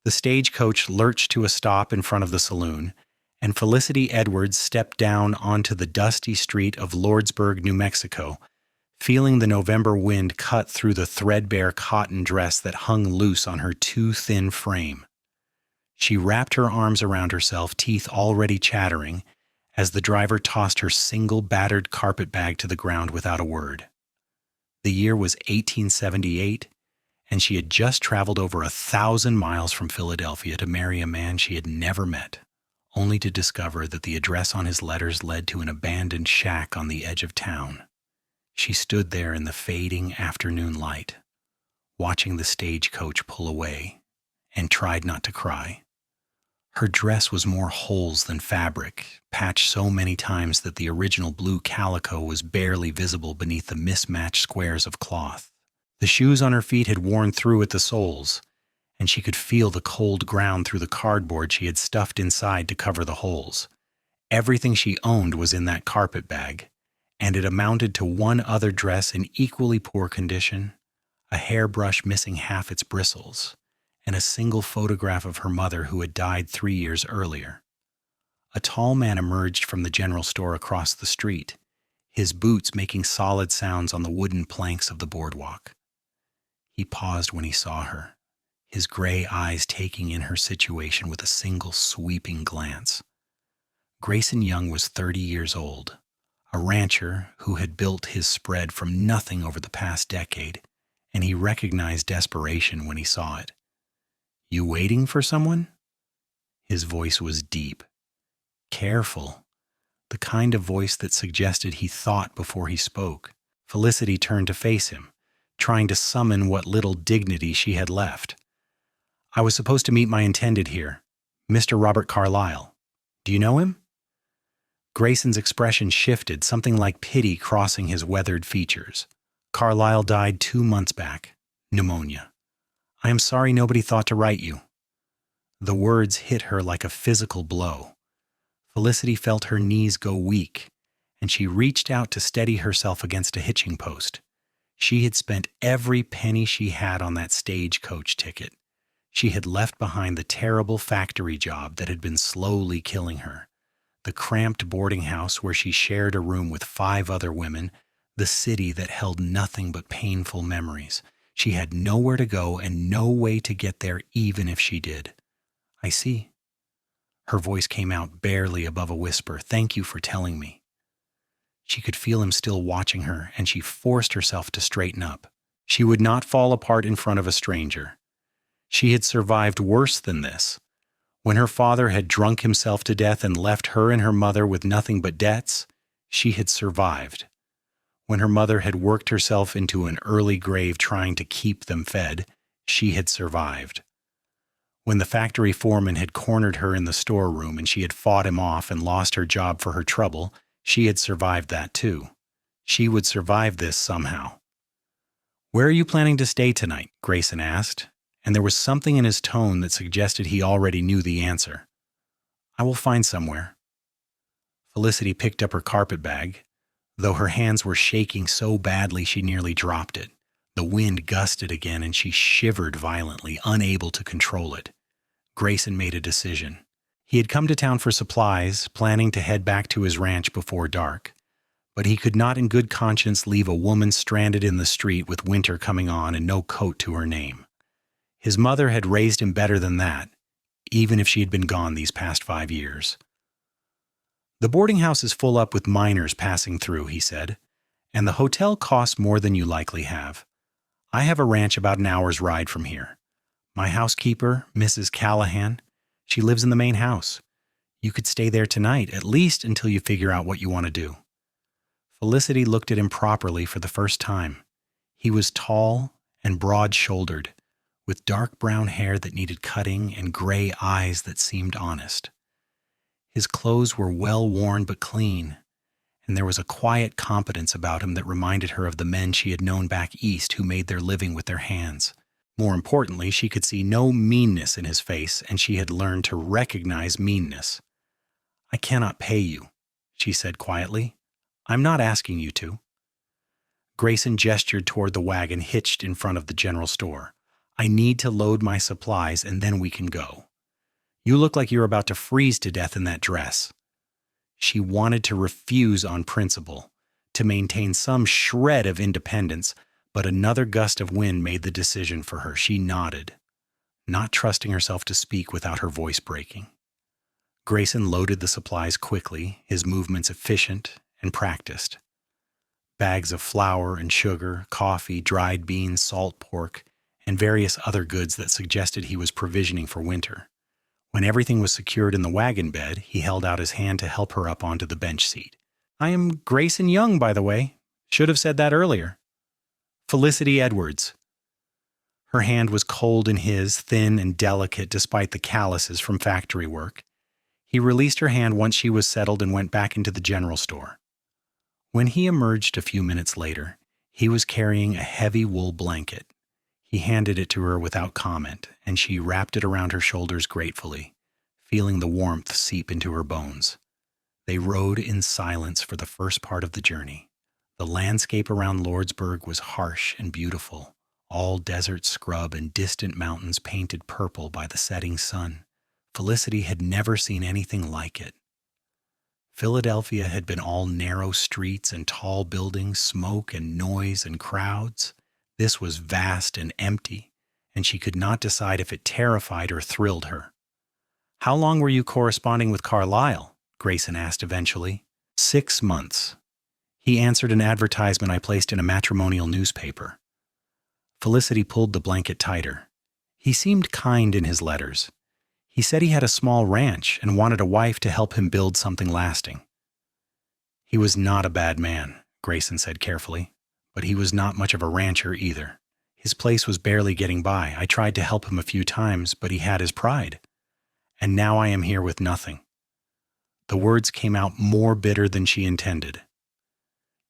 The stagecoach lurched to a stop in front of the saloon, and Felicity Edwards stepped down onto the dusty street of Lordsburg, New Mexico, feeling the November wind cut through the threadbare cotton dress that hung loose on her too thin frame. She wrapped her arms around herself, teeth already chattering, as the driver tossed her single battered carpetbag to the ground without a word. The year was 1878, and she had just traveled over 1,000 miles from Philadelphia to marry a man she had never met, only to discover that the address on his letters led to an abandoned shack on the edge of town. She stood there in the fading afternoon light, watching the stagecoach pull away, and tried not to cry. Her dress was more holes than fabric, patched so many times that the original blue calico was barely visible beneath the mismatched squares of cloth. The shoes on her feet had worn through at the soles, and she could feel the cold ground through the cardboard she had stuffed inside to cover the holes. Everything she owned was in that carpet bag, and it amounted to one other dress in equally poor condition, a hairbrush missing half its bristles, and a single photograph of her mother who had died 3 years earlier. A tall man emerged from the general store across the street, his boots making solid sounds on the wooden planks of the boardwalk. He paused when he saw her, his gray eyes taking in her situation with a single sweeping glance. Grayson Young was 30 years old, a rancher who had built his spread from nothing over the past decade, and he recognized desperation when he saw it. "You waiting for someone?" His voice was deep, careful, the kind of voice that suggested he thought before he spoke. Felicity turned to face him, trying to summon what little dignity she had left. "I was supposed to meet my intended here, Mr. Robert Carlyle. Do you know him?" Grayson's expression shifted, something like pity crossing his weathered features. "Carlyle died 2 months back. Pneumonia. I am sorry nobody thought to write you." The words hit her like a physical blow. Felicity felt her knees go weak, and she reached out to steady herself against a hitching post. She had spent every penny she had on that stagecoach ticket. She had left behind the terrible factory job that had been slowly killing her, the cramped boarding house where she shared a room with 5 other women, the city that held nothing but painful memories. She had nowhere to go and no way to get there even if she did. "I see." Her voice came out barely above a whisper. "Thank you for telling me." She could feel him still watching her, and she forced herself to straighten up. She would not fall apart in front of a stranger. She had survived worse than this. When her father had drunk himself to death and left her and her mother with nothing but debts, she had survived. When her mother had worked herself into an early grave trying to keep them fed, she had survived. When the factory foreman had cornered her in the storeroom and she had fought him off and lost her job for her trouble, she had survived that too. She would survive this somehow. "Where are you planning to stay tonight?" Grayson asked, and there was something in his tone that suggested he already knew the answer. "I will find somewhere." Felicity picked up her carpetbag, though her hands were shaking so badly she nearly dropped it. The wind gusted again and she shivered violently, unable to control it. Grayson made a decision. He had come to town for supplies, planning to head back to his ranch before dark. But he could not in good conscience leave a woman stranded in the street with winter coming on and no coat to her name. His mother had raised him better than that, even if she had been gone these past 5 years. "The boarding house is full up with miners passing through," he said, "and the hotel costs more than you likely have. I have a ranch about an hour's ride from here. My housekeeper, Mrs. Callahan, she lives in the main house. You could stay there tonight, at least until you figure out what you want to do." Felicity looked at him properly for the first time. He was tall and broad-shouldered, with dark brown hair that needed cutting and gray eyes that seemed honest. His clothes were well worn but clean, and there was a quiet competence about him that reminded her of the men she had known back east who made their living with their hands. More importantly, she could see no meanness in his face, and she had learned to recognize meanness. "I cannot pay you," she said quietly. "I'm not asking you to." Grayson gestured toward the wagon hitched in front of the general store. I need to load my supplies and then we can go. You look like you're about to freeze to death in that dress." She wanted to refuse on principle, to maintain some shred of independence, but another gust of wind made the decision for her. She nodded, not trusting herself to speak without her voice breaking. Grayson loaded the supplies quickly, his movements efficient and practiced. Bags of flour and sugar, coffee, dried beans, salt pork, and various other goods that suggested he was provisioning for winter. When everything was secured in the wagon bed, he held out his hand to help her up onto the bench seat. "I am Grayson Young, by the way. Should have said that earlier. Felicity Edwards." Her hand was cold in his, thin and delicate despite the calluses from factory work. He released her hand once she was settled and went back into the general store. When he emerged a few minutes later, he was carrying a heavy wool blanket. He handed it to her without comment, and she wrapped it around her shoulders gratefully, feeling the warmth seep into her bones. They rode in silence for the first part of the journey. The landscape around Lordsburg was harsh and beautiful, all desert scrub and distant mountains painted purple by the setting sun. Felicity had never seen anything like it. Philadelphia had been all narrow streets and tall buildings, smoke and noise and crowds. This was vast and empty, and she could not decide if it terrified or thrilled her. "How long were you corresponding with Carlyle?" Grayson asked eventually. 6 months. He answered an advertisement I placed in a matrimonial newspaper. Felicity pulled the blanket tighter. He seemed kind in his letters. He said he had a small ranch and wanted a wife to help him build something lasting. "He was not a bad man," Grayson said carefully, "but he was not much of a rancher either. His place was barely getting by. I tried to help him a few times, but he had his pride. And now I am here with nothing." The words came out more bitter than she intended.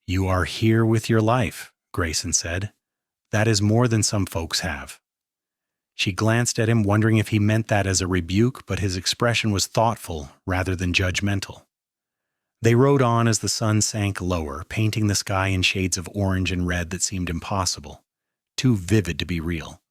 "You are here with your life," Grayson said. "That is more than some folks have." She glanced at him, wondering if he meant that as a rebuke, but his expression was thoughtful rather than judgmental. They rode on as the sun sank lower, painting the sky in shades of orange and red that seemed impossible, too vivid to be real.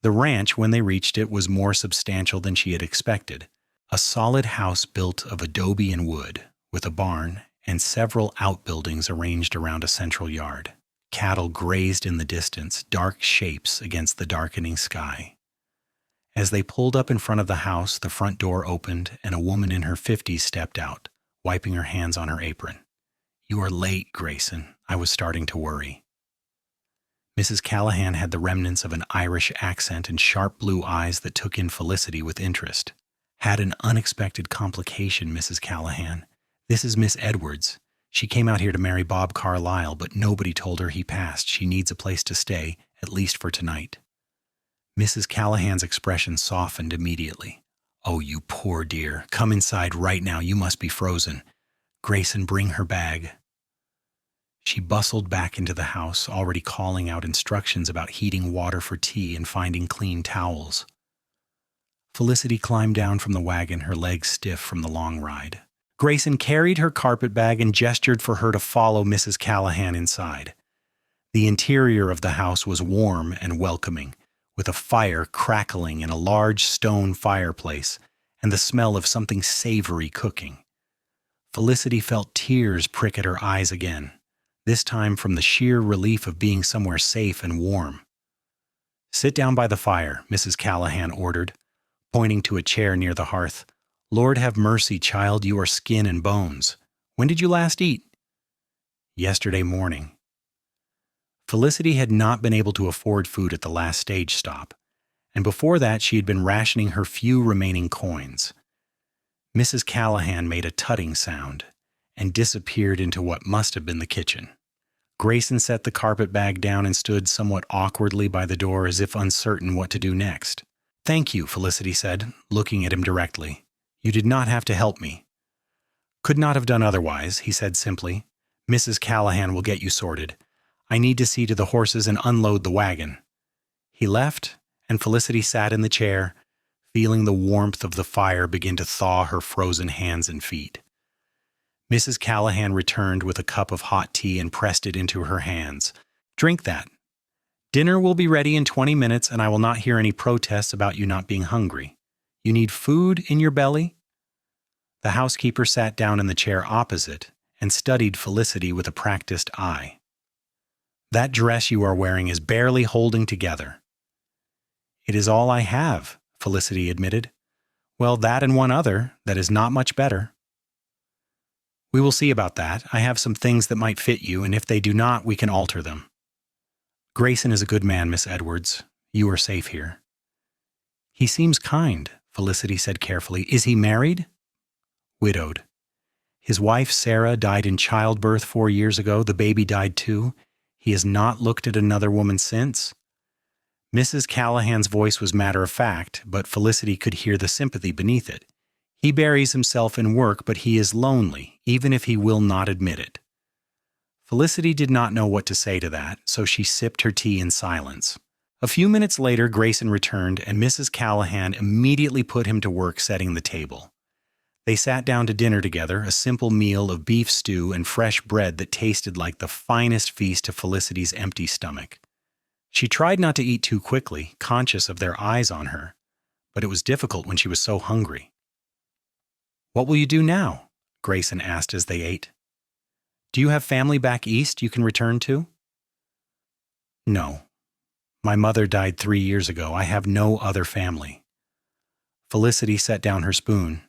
The ranch, when they reached it, was more substantial than she had expected. A solid house built of adobe and wood, with a barn and several outbuildings arranged around a central yard. Cattle grazed in the distance, dark shapes against the darkening sky. As they pulled up in front of the house, the front door opened and a woman in her 50s stepped out, wiping her hands on her apron. "You are late, Grayson. I was starting to worry." Mrs. Callahan had the remnants of an Irish accent and sharp blue eyes that took in Felicity with interest. "Had an unexpected complication, Mrs. Callahan. This is Miss Edwards. She came out here to marry Bob Carlyle, but nobody told her he passed. She needs a place to stay, at least for tonight." Mrs. Callahan's expression softened immediately. "Oh, you poor dear. Come inside right now. You must be frozen. Grayson, bring her bag." She bustled back into the house, already calling out instructions about heating water for tea and finding clean towels. Felicity climbed down from the wagon, her legs stiff from the long ride. Grayson carried her carpetbag and gestured for her to follow Mrs. Callahan inside. The interior of the house was warm and welcoming, with a fire crackling in a large stone fireplace and the smell of something savory cooking. Felicity felt tears prick at her eyes again, this time from the sheer relief of being somewhere safe and warm. "Sit down by the fire," Mrs. Callahan ordered, pointing to a chair near the hearth. "Lord have mercy, child, you are skin and bones. When did you last eat?" "Yesterday morning." Felicity had not been able to afford food at the last stage stop, and before that she had been rationing her few remaining coins. Mrs. Callahan made a tutting sound and disappeared into what must have been the kitchen. Grayson set the carpetbag down and stood somewhat awkwardly by the door as if uncertain what to do next. "Thank you," Felicity said, looking at him directly. "You did not have to help me." "Could not have done otherwise," he said simply. "Mrs. Callahan will get you sorted. I need to see to the horses and unload the wagon." He left, and Felicity sat in the chair, feeling the warmth of the fire begin to thaw her frozen hands and feet. Mrs. Callahan returned with a cup of hot tea and pressed it into her hands. "Drink that. Dinner will be ready in 20 minutes, and I will not hear any protests about you not being hungry. You need food in your belly?" The housekeeper sat down in the chair opposite and studied Felicity with a practiced eye. "That dress you are wearing is barely holding together." "It is all I have," Felicity admitted. "Well, that and one other that is not much better." "We will see about that. I have some things that might fit you, and if they do not, we can alter them." "Grayson is a good man, Miss Edwards. You are safe here." "He seems kind," Felicity said carefully. "Is he married?" "Widowed. His wife, Sarah, died in childbirth 4 years ago. The baby died too. He has not looked at another woman since." Mrs. Callahan's voice was matter-of-fact, but Felicity could hear the sympathy beneath it. "He buries himself in work, but he is lonely, even if he will not admit it." Felicity did not know what to say to that, so she sipped her tea in silence. A few minutes later, Grayson returned, and Mrs. Callahan immediately put him to work setting the table. They sat down to dinner together, a simple meal of beef stew and fresh bread that tasted like the finest feast to Felicity's empty stomach. She tried not to eat too quickly, conscious of their eyes on her, but it was difficult when she was so hungry. "What will you do now?" Grayson asked as they ate. "Do you have family back east you can return to?" "No. My mother died 3 years ago. I have no other family." Felicity set down her spoon.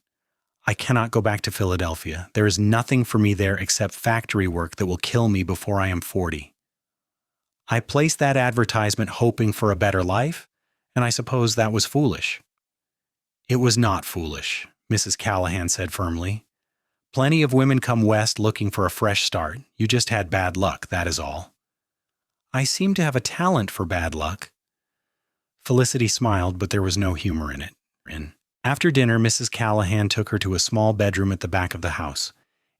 "I cannot go back to Philadelphia. There is nothing for me there except factory work that will kill me before I am 40. I placed that advertisement hoping for a better life, and I suppose that was foolish." "It was not foolish," Mrs. Callahan said firmly. "Plenty of women come west looking for a fresh start. You just had bad luck, that is all." "I seem to have a talent for bad luck." Felicity smiled, but there was no humor in it. After dinner, Mrs. Callahan took her to a small bedroom at the back of the house.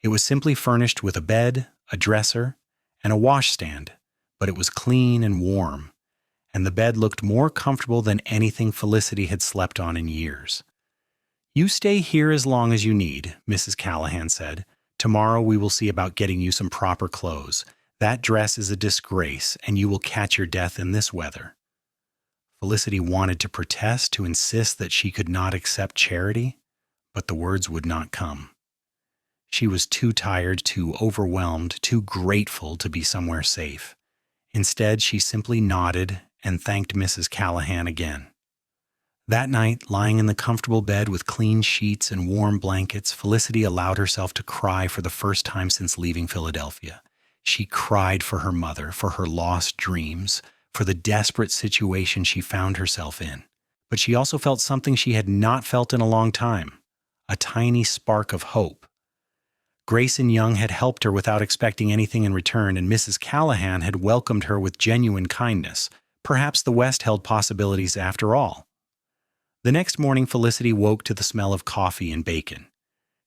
It was simply furnished with a bed, a dresser, and a washstand, but it was clean and warm, and the bed looked more comfortable than anything Felicity had slept on in years. "You stay here as long as you need," Mrs. Callahan said. "Tomorrow we will see about getting you some proper clothes. That dress is a disgrace, and you will catch your death in this weather." Felicity wanted to protest, to insist that she could not accept charity, but the words would not come. She was too tired, too overwhelmed, too grateful to be somewhere safe. Instead, she simply nodded and thanked Mrs. Callahan again. That night, lying in the comfortable bed with clean sheets and warm blankets, Felicity allowed herself to cry for the first time since leaving Philadelphia. She cried for her mother, for her lost dreams, for the desperate situation she found herself in. But she also felt something she had not felt in a long time, a tiny spark of hope. Grayson Young had helped her without expecting anything in return, and Mrs. Callahan had welcomed her with genuine kindness. Perhaps the West held possibilities after all. The next morning, Felicity woke to the smell of coffee and bacon.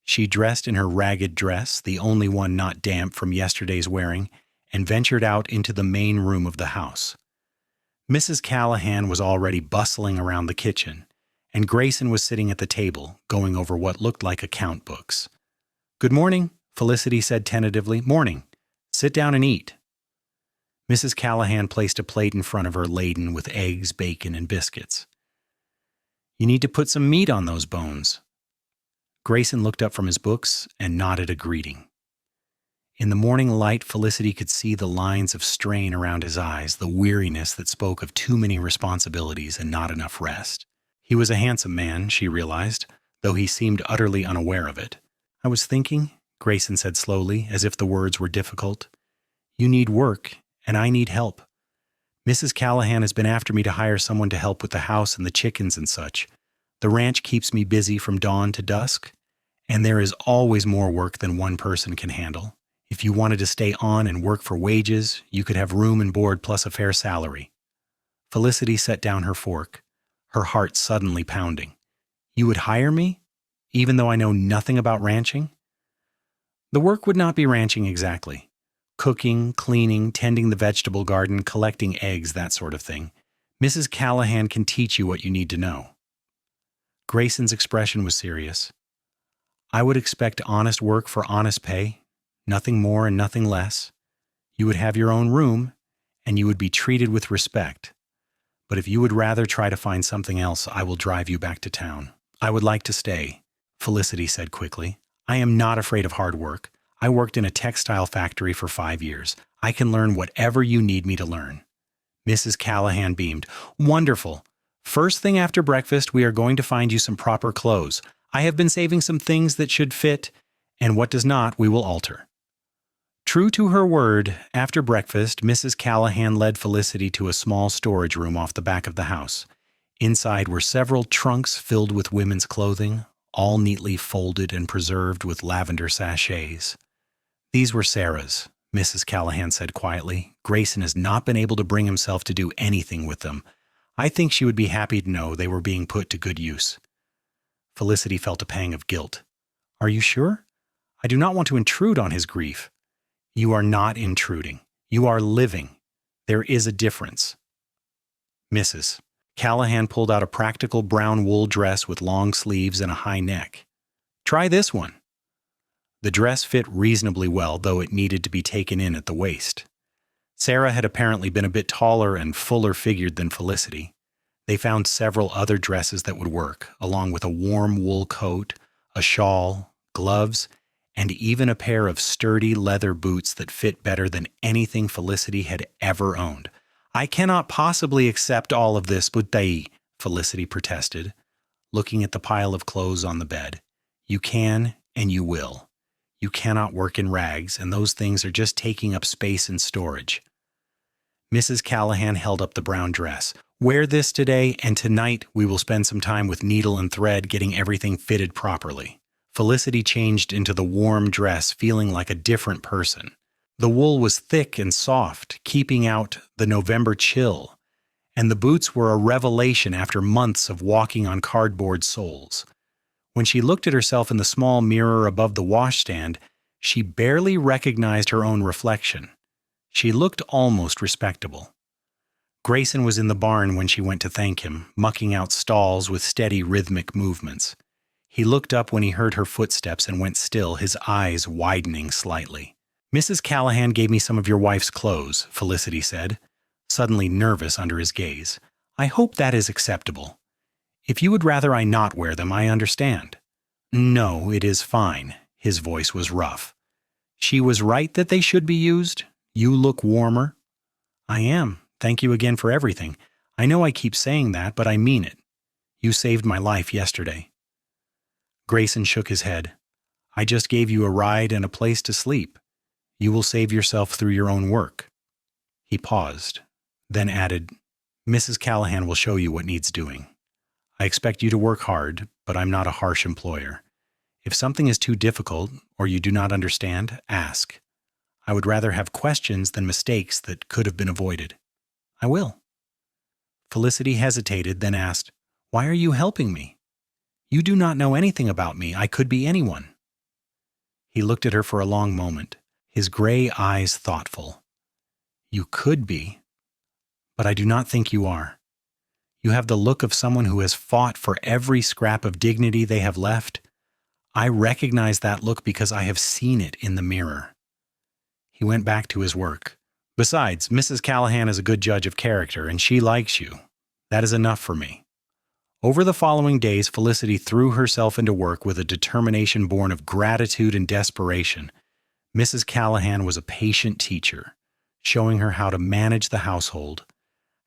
She dressed in her ragged dress, the only one not damp from yesterday's wearing, and ventured out into the main room of the house. Mrs. Callahan was already bustling around the kitchen, and Grayson was sitting at the table, going over what looked like account books. "Good morning," Felicity said tentatively. "Morning. Sit down and eat." Mrs. Callahan placed a plate in front of her laden with eggs, bacon, and biscuits. "You need to put some meat on those bones." Grayson looked up from his books and nodded a greeting. In the morning light, Felicity could see the lines of strain around his eyes, the weariness that spoke of too many responsibilities and not enough rest. He was a handsome man, she realized, though he seemed utterly unaware of it. "I was thinking," Grayson said slowly, as if the words were difficult. "You need work, and I need help. Mrs. Callahan has been after me to hire someone to help with the house and the chickens and such. The ranch keeps me busy from dawn to dusk, and there is always more work than one person can handle. If you wanted to stay on and work for wages, you could have room and board plus a fair salary." Felicity set down her fork, her heart suddenly pounding. "You would hire me, even though I know nothing about ranching?" "The work would not be ranching exactly. Cooking, cleaning, tending the vegetable garden, collecting eggs, that sort of thing. Mrs. Callahan can teach you what you need to know." Grayson's expression was serious. "I would expect honest work for honest pay, nothing more and nothing less. You would have your own room, and you would be treated with respect. But if you would rather try to find something else, I will drive you back to town." "I would like to stay," Felicity said quickly. "I am not afraid of hard work. I worked in a textile factory for 5 years. I can learn whatever you need me to learn." Mrs. Callahan beamed. "Wonderful. First thing after breakfast, we are going to find you some proper clothes. I have been saving some things that should fit, and what does not, we will alter." True to her word, after breakfast, Mrs. Callahan led Felicity to a small storage room off the back of the house. Inside were several trunks filled with women's clothing, all neatly folded and preserved with lavender sachets. "These were Sarah's," Mrs. Callahan said quietly. "Grayson has not been able to bring himself to do anything with them. I think she would be happy to know they were being put to good use." Felicity felt a pang of guilt. "Are you sure? I do not want to intrude on his grief." "You are not intruding. You are living. There is a difference." Mrs. Callahan pulled out a practical brown wool dress with long sleeves and a high neck. "Try this one." The dress fit reasonably well, though it needed to be taken in at the waist. Sarah had apparently been a bit taller and fuller figured than Felicity. They found several other dresses that would work, along with a warm wool coat, a shawl, gloves, and even a pair of sturdy leather boots that fit better than anything Felicity had ever owned. "I cannot possibly accept all of this, Butai," Felicity protested, looking at the pile of clothes on the bed. "You can, and you will. You cannot work in rags, and those things are just taking up space in storage." Mrs. Callahan held up the brown dress. "Wear this today, and tonight we will spend some time with needle and thread getting everything fitted properly." Felicity changed into the warm dress, feeling like a different person. The wool was thick and soft, keeping out the November chill, and the boots were a revelation after months of walking on cardboard soles. When she looked at herself in the small mirror above the washstand, she barely recognized her own reflection. She looked almost respectable. Grayson was in the barn when she went to thank him, mucking out stalls with steady rhythmic movements. He looked up when he heard her footsteps and went still, his eyes widening slightly. "Mrs. Callahan gave me some of your wife's clothes," Felicity said, suddenly nervous under his gaze. "I hope that is acceptable. If you would rather I not wear them, I understand." "No, it is fine." His voice was rough. "She was right that they should be used. You look warmer." "I am. Thank you again for everything. I know I keep saying that, but I mean it. You saved my life yesterday." Grayson shook his head. "I just gave you a ride and a place to sleep. You will save yourself through your own work." He paused, then added, "Mrs. Callahan will show you what needs doing. I expect you to work hard, but I'm not a harsh employer. If something is too difficult or you do not understand, ask. I would rather have questions than mistakes that could have been avoided." "I will." Felicity hesitated, then asked, "Why are you helping me? You do not know anything about me. I could be anyone." He looked at her for a long moment, his gray eyes thoughtful. "You could be, but I do not think you are. You have the look of someone who has fought for every scrap of dignity they have left. I recognize that look because I have seen it in the mirror." He went back to his work. "Besides, Mrs. Callahan is a good judge of character, and she likes you. That is enough for me." Over the following days, Felicity threw herself into work with a determination born of gratitude and desperation. Mrs. Callahan was a patient teacher, showing her how to manage the household,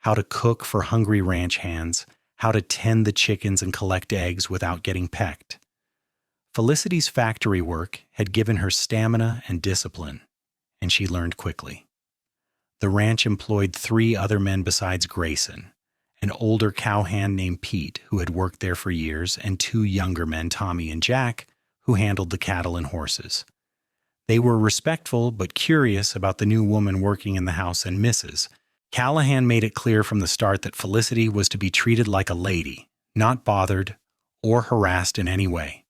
how to cook for hungry ranch hands, how to tend the chickens and collect eggs without getting pecked. Felicity's factory work had given her stamina and discipline, and she learned quickly. The ranch employed 3 other men besides Grayson, an older cowhand named Pete, who had worked there for years, and 2 younger men, Tommy and Jack, who handled the cattle and horses. They were respectful but curious about the new woman working in the house, and Mrs. Callahan made it clear from the start that Felicity was to be treated like a lady, not bothered or harassed in any way.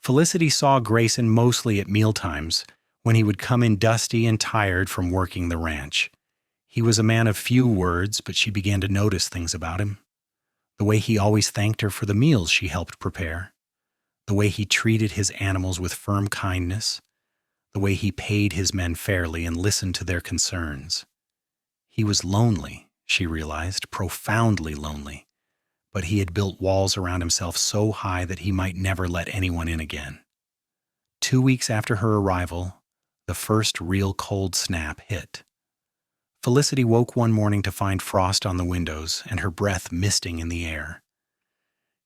Felicity saw Grayson mostly at mealtimes, when he would come in dusty and tired from working the ranch. He was a man of few words, but she began to notice things about him. The way he always thanked her for the meals she helped prepare. The way he treated his animals with firm kindness. The way he paid his men fairly and listened to their concerns. He was lonely, she realized, profoundly lonely, but he had built walls around himself so high that he might never let anyone in again. 2 weeks after her arrival, the first real cold snap hit. Felicity woke one morning to find frost on the windows and her breath misting in the air.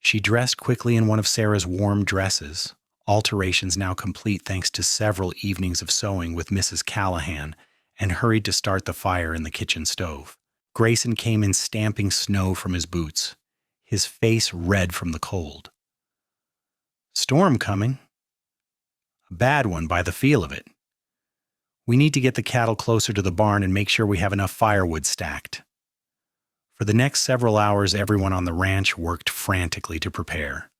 She dressed quickly in one of Sarah's warm dresses, alterations now complete thanks to several evenings of sewing with Mrs. Callahan, and hurried to start the fire in the kitchen stove. Grayson came in stamping snow from his boots, his face red from the cold. "Storm coming? A bad one by the feel of it. We need to get the cattle closer to the barn and make sure we have enough firewood stacked." For the next several hours, everyone on the ranch worked frantically to prepare.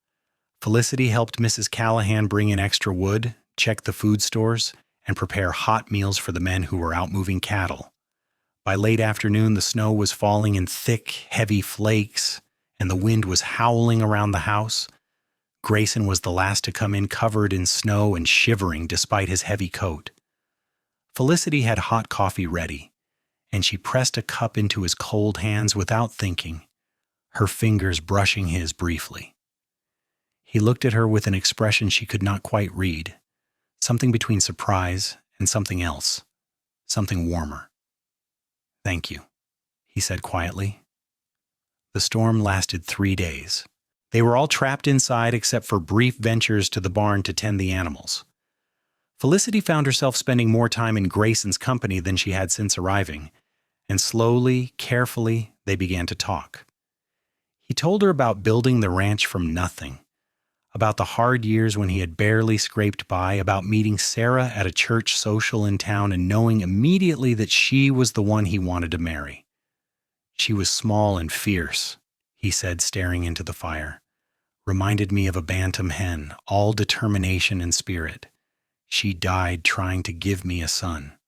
Felicity helped Mrs. Callahan bring in extra wood, check the food stores, and prepare hot meals for the men who were out moving cattle. By late afternoon, the snow was falling in thick, heavy flakes, and the wind was howling around the house. Grayson was the last to come in covered in snow and shivering despite his heavy coat. Felicity had hot coffee ready, and she pressed a cup into his cold hands without thinking, her fingers brushing his briefly. He looked at her with an expression she could not quite read, something between surprise and something else, something warmer. "Thank you," he said quietly. The storm lasted 3 days. They were all trapped inside except for brief ventures to the barn to tend the animals. Felicity found herself spending more time in Grayson's company than she had since arriving, and slowly, carefully, they began to talk. He told her about building the ranch from nothing, about the hard years when he had barely scraped by, about meeting Sarah at a church social in town and knowing immediately that she was the one he wanted to marry. "She was small and fierce," he said, staring into the fire. "Reminded me of a bantam hen, all determination and spirit. She died trying to give me a son.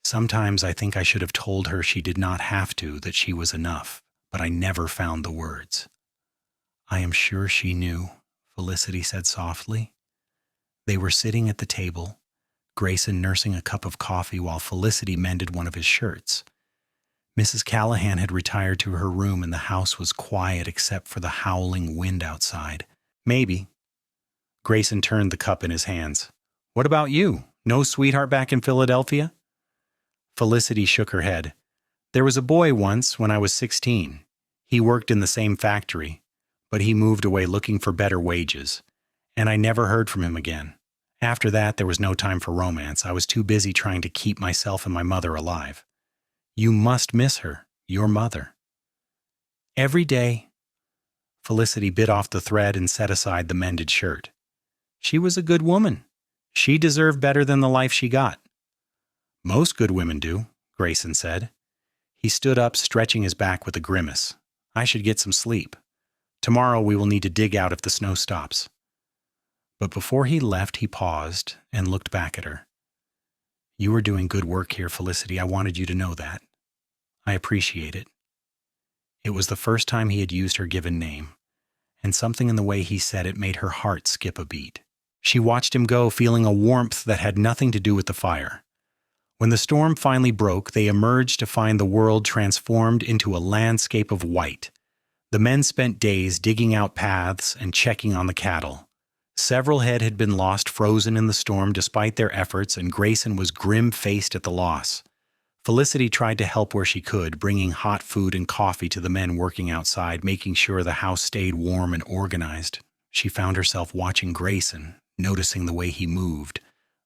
Sometimes I think I should have told her she did not have to, that she was enough, but I never found the words." "I am sure she knew," Felicity said softly. They were sitting at the table, Grayson nursing a cup of coffee while Felicity mended one of his shirts. Mrs. Callahan had retired to her room and the house was quiet except for the howling wind outside. "Maybe." Grayson turned the cup in his hands. "What about you? No sweetheart back in Philadelphia?" Felicity shook her head. "There was a boy once when I was 16. He worked in the same factory, but he moved away looking for better wages, and I never heard from him again. After that, there was no time for romance. I was too busy trying to keep myself and my mother alive." "You must miss her, your mother." "Every day." Felicity bit off the thread and set aside the mended shirt. "She was a good woman. She deserved better than the life she got." "Most good women do," Grayson said. He stood up, stretching his back with a grimace. "I should get some sleep. Tomorrow we will need to dig out if the snow stops." But before he left, he paused and looked back at her. "You are doing good work here, Felicity. I wanted you to know that. I appreciate it." It was the first time he had used her given name, and something in the way he said it made her heart skip a beat. She watched him go, feeling a warmth that had nothing to do with the fire. When the storm finally broke, they emerged to find the world transformed into a landscape of white. The men spent days digging out paths and checking on the cattle. Several head had been lost frozen in the storm despite their efforts, and Grayson was grim-faced at the loss. Felicity tried to help where she could, bringing hot food and coffee to the men working outside, making sure the house stayed warm and organized. She found herself watching Grayson, noticing the way he moved,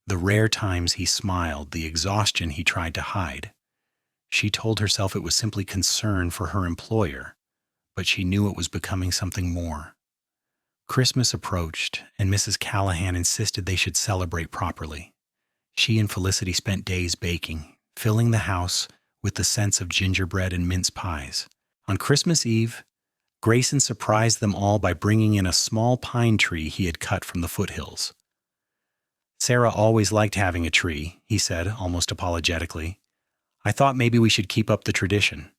the rare times he smiled, the exhaustion he tried to hide. She told herself it was simply concern for her employer, but she knew it was becoming something more. Christmas approached, and Mrs. Callahan insisted they should celebrate properly. She and Felicity spent days baking, filling the house with the scents of gingerbread and mince pies. On Christmas Eve, Grayson surprised them all by bringing in a small pine tree he had cut from the foothills. "Sarah always liked having a tree," he said, almost apologetically. "I thought maybe we should keep up the tradition."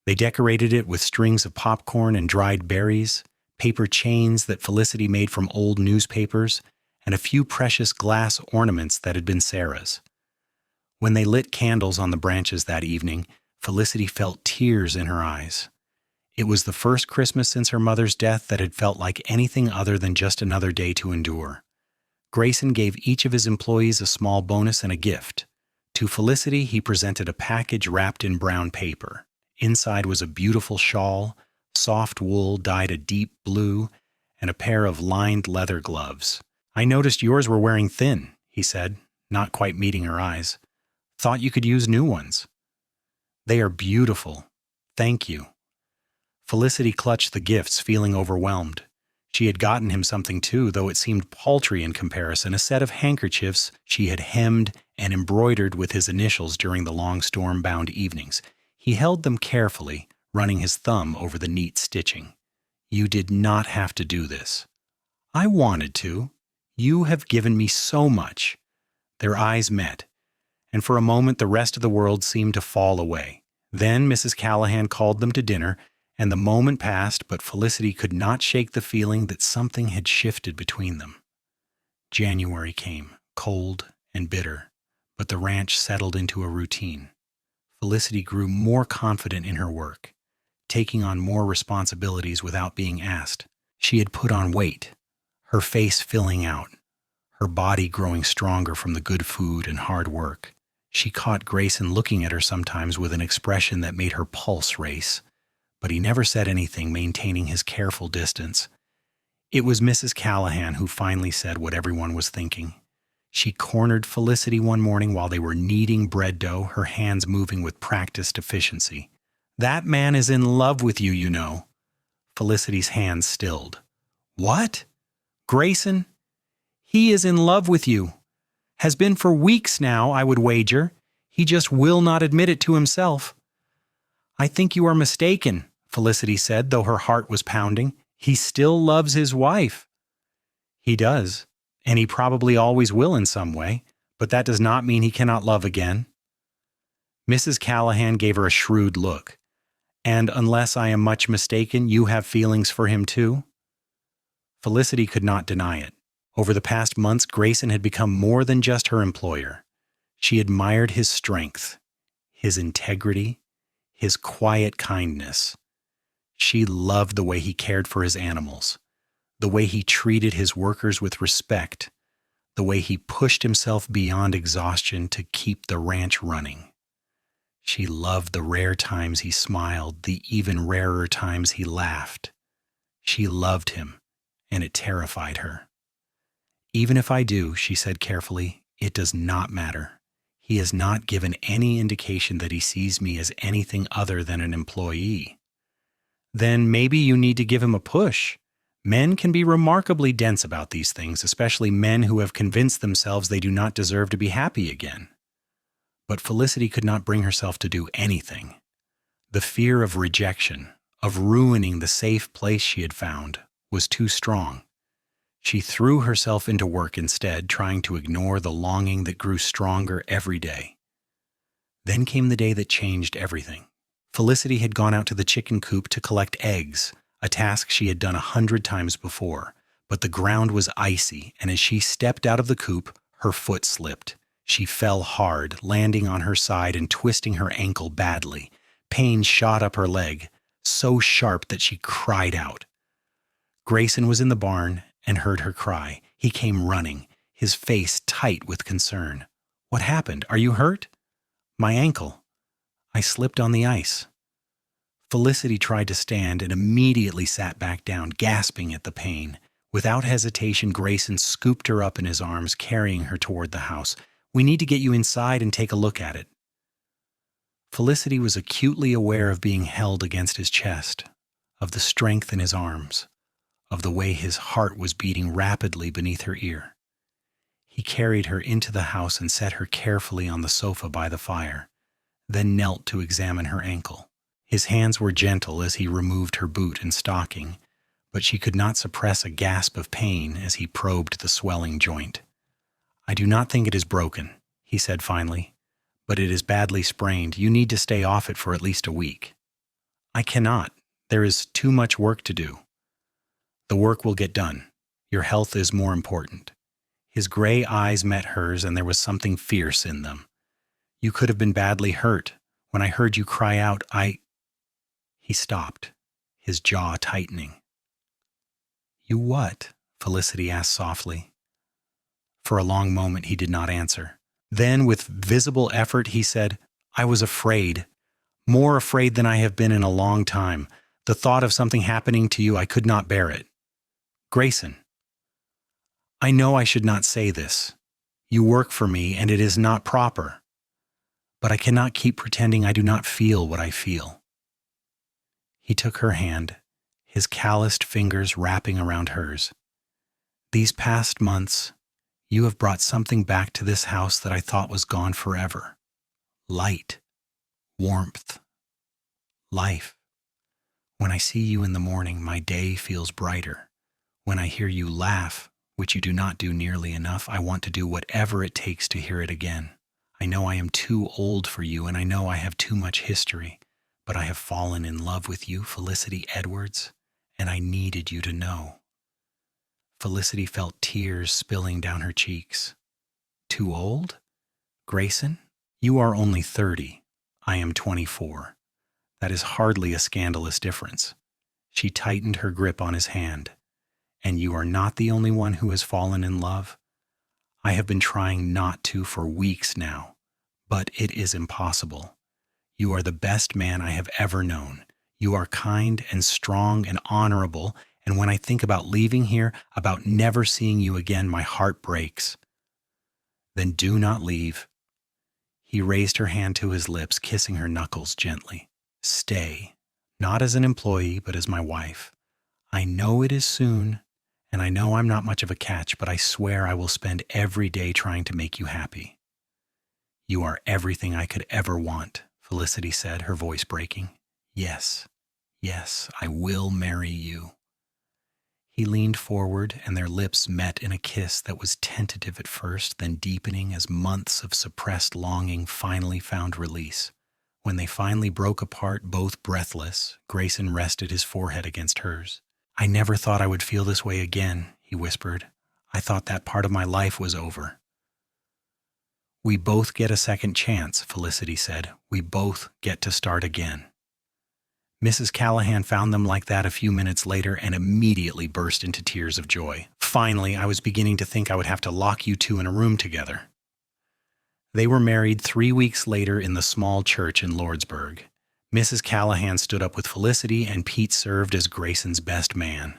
They decorated it with strings of popcorn and dried berries, paper chains that Felicity made from old newspapers, and a few precious glass ornaments that had been Sarah's. When they lit candles on the branches that evening, Felicity felt tears in her eyes. It was the first Christmas since her mother's death that had felt like anything other than just another day to endure. Grayson gave each of his employees a small bonus and a gift. To Felicity, he presented a package wrapped in brown paper. Inside was a beautiful shawl, soft wool dyed a deep blue, and a pair of lined leather gloves. "I noticed yours were wearing thin," he said, not quite meeting her eyes. "Thought you could use new ones." "They are beautiful. Thank you." Felicity clutched the gifts, feeling overwhelmed. She had gotten him something too, though it seemed paltry in comparison, a set of handkerchiefs she had hemmed and embroidered with his initials during the long storm-bound evenings. He held them carefully, running his thumb over the neat stitching. "You did not have to do this." "I wanted to. You have given me so much." Their eyes met, and for a moment the rest of the world seemed to fall away. Then Mrs. Callahan called them to dinner, and the moment passed, but Felicity could not shake the feeling that something had shifted between them. January came, cold and bitter, but the ranch settled into a routine. Felicity grew more confident in her work, taking on more responsibilities without being asked. She had put on weight, her face filling out, her body growing stronger from the good food and hard work. She caught Grayson looking at her sometimes with an expression that made her pulse race, but he never said anything, maintaining his careful distance. It was Mrs. Callahan who finally said what everyone was thinking. She cornered Felicity one morning while they were kneading bread dough, her hands moving with practiced efficiency. "That man is in love with you, you know." Felicity's hands stilled. "What? Grayson? He is in love with you. Has been for weeks now, I would wager. He just will not admit it to himself." "I think you are mistaken," Felicity said, though her heart was pounding. "He still loves his wife." "He does, and he probably always will in some way, but that does not mean he cannot love again." Mrs. Callahan gave her a shrewd look. "And unless I am much mistaken, you have feelings for him too?" Felicity could not deny it. Over the past months, Grayson had become more than just her employer. She admired his strength, his integrity, his quiet kindness. She loved the way he cared for his animals, the way he treated his workers with respect, the way he pushed himself beyond exhaustion to keep the ranch running. She loved the rare times he smiled, the even rarer times he laughed. She loved him, and it terrified her. "Even if I do," she said carefully, "it does not matter. He has not given any indication that he sees me as anything other than an employee." "Then maybe you need to give him a push. Men can be remarkably dense about these things, especially men who have convinced themselves they do not deserve to be happy again." But Felicity could not bring herself to do anything. The fear of rejection, of ruining the safe place she had found, was too strong. She threw herself into work instead, trying to ignore the longing that grew stronger every day. Then came the day that changed everything. Felicity had gone out to the chicken coop to collect eggs, a task she had done 100 times before. But the ground was icy, and as she stepped out of the coop, her foot slipped. She fell hard, landing on her side and twisting her ankle badly. Pain shot up her leg, so sharp that she cried out. Grayson was in the barn and heard her cry. He came running, his face tight with concern. "What happened? Are you hurt?" "My ankle. I slipped on the ice." Felicity tried to stand and immediately sat back down, gasping at the pain. Without hesitation, Grayson scooped her up in his arms, carrying her toward the house. "We need to get you inside and take a look at it." Felicity was acutely aware of being held against his chest, of the strength in his arms, of the way his heart was beating rapidly beneath her ear. He carried her into the house and set her carefully on the sofa by the fire, then knelt to examine her ankle. His hands were gentle as he removed her boot and stocking, but she could not suppress a gasp of pain as he probed the swelling joint. "I do not think it is broken," he said finally, "but it is badly sprained. You need to stay off it for at least a week." "I cannot. There is too much work to do." "The work will get done. Your health is more important." His gray eyes met hers, and there was something fierce in them. You could have been badly hurt. When I heard you cry out, He stopped, his jaw tightening. You what? Felicity asked softly. For a long moment he did not answer. Then, with visible effort, he said, I was afraid. More afraid than I have been in a long time. The thought of something happening to you, I could not bear it. Grayson, I know I should not say this. You work for me, and it is not proper. But I cannot keep pretending I do not feel what I feel. He took her hand, his calloused fingers wrapping around hers. These past months, you have brought something back to this house that I thought was gone forever. Light, warmth, life. When I see you in the morning, my day feels brighter. When I hear you laugh, which you do not do nearly enough, I want to do whatever it takes to hear it again. I know I am too old for you, and I know I have too much history, but I have fallen in love with you, Felicity Edwards, and I needed you to know. Felicity felt tears spilling down her cheeks. Too old? Grayson? You are only 30. I am 24. That is hardly a scandalous difference. She tightened her grip on his hand. And you are not the only one who has fallen in love. I have been trying not to for weeks now, but it is impossible. You are the best man I have ever known. You are kind and strong and honorable, and when I think about leaving here, about never seeing you again, my heart breaks. Then do not leave. He raised her hand to his lips, kissing her knuckles gently. Stay, not as an employee, but as my wife. I know it is soon, and I know I'm not much of a catch, but I swear I will spend every day trying to make you happy. You are everything I could ever want, Felicity said, her voice breaking. Yes, yes, I will marry you. He leaned forward, and their lips met in a kiss that was tentative at first, then deepening as months of suppressed longing finally found release. When they finally broke apart, both breathless, Grayson rested his forehead against hers. I never thought I would feel this way again, he whispered. I thought that part of my life was over. We both get a second chance, Felicity said. We both get to start again. Mrs. Callahan found them like that a few minutes later and immediately burst into tears of joy. Finally, I was beginning to think I would have to lock you two in a room together. They were married 3 weeks later in the small church in Lordsburg. Mrs. Callahan stood up with Felicity, and Pete served as Grayson's best man.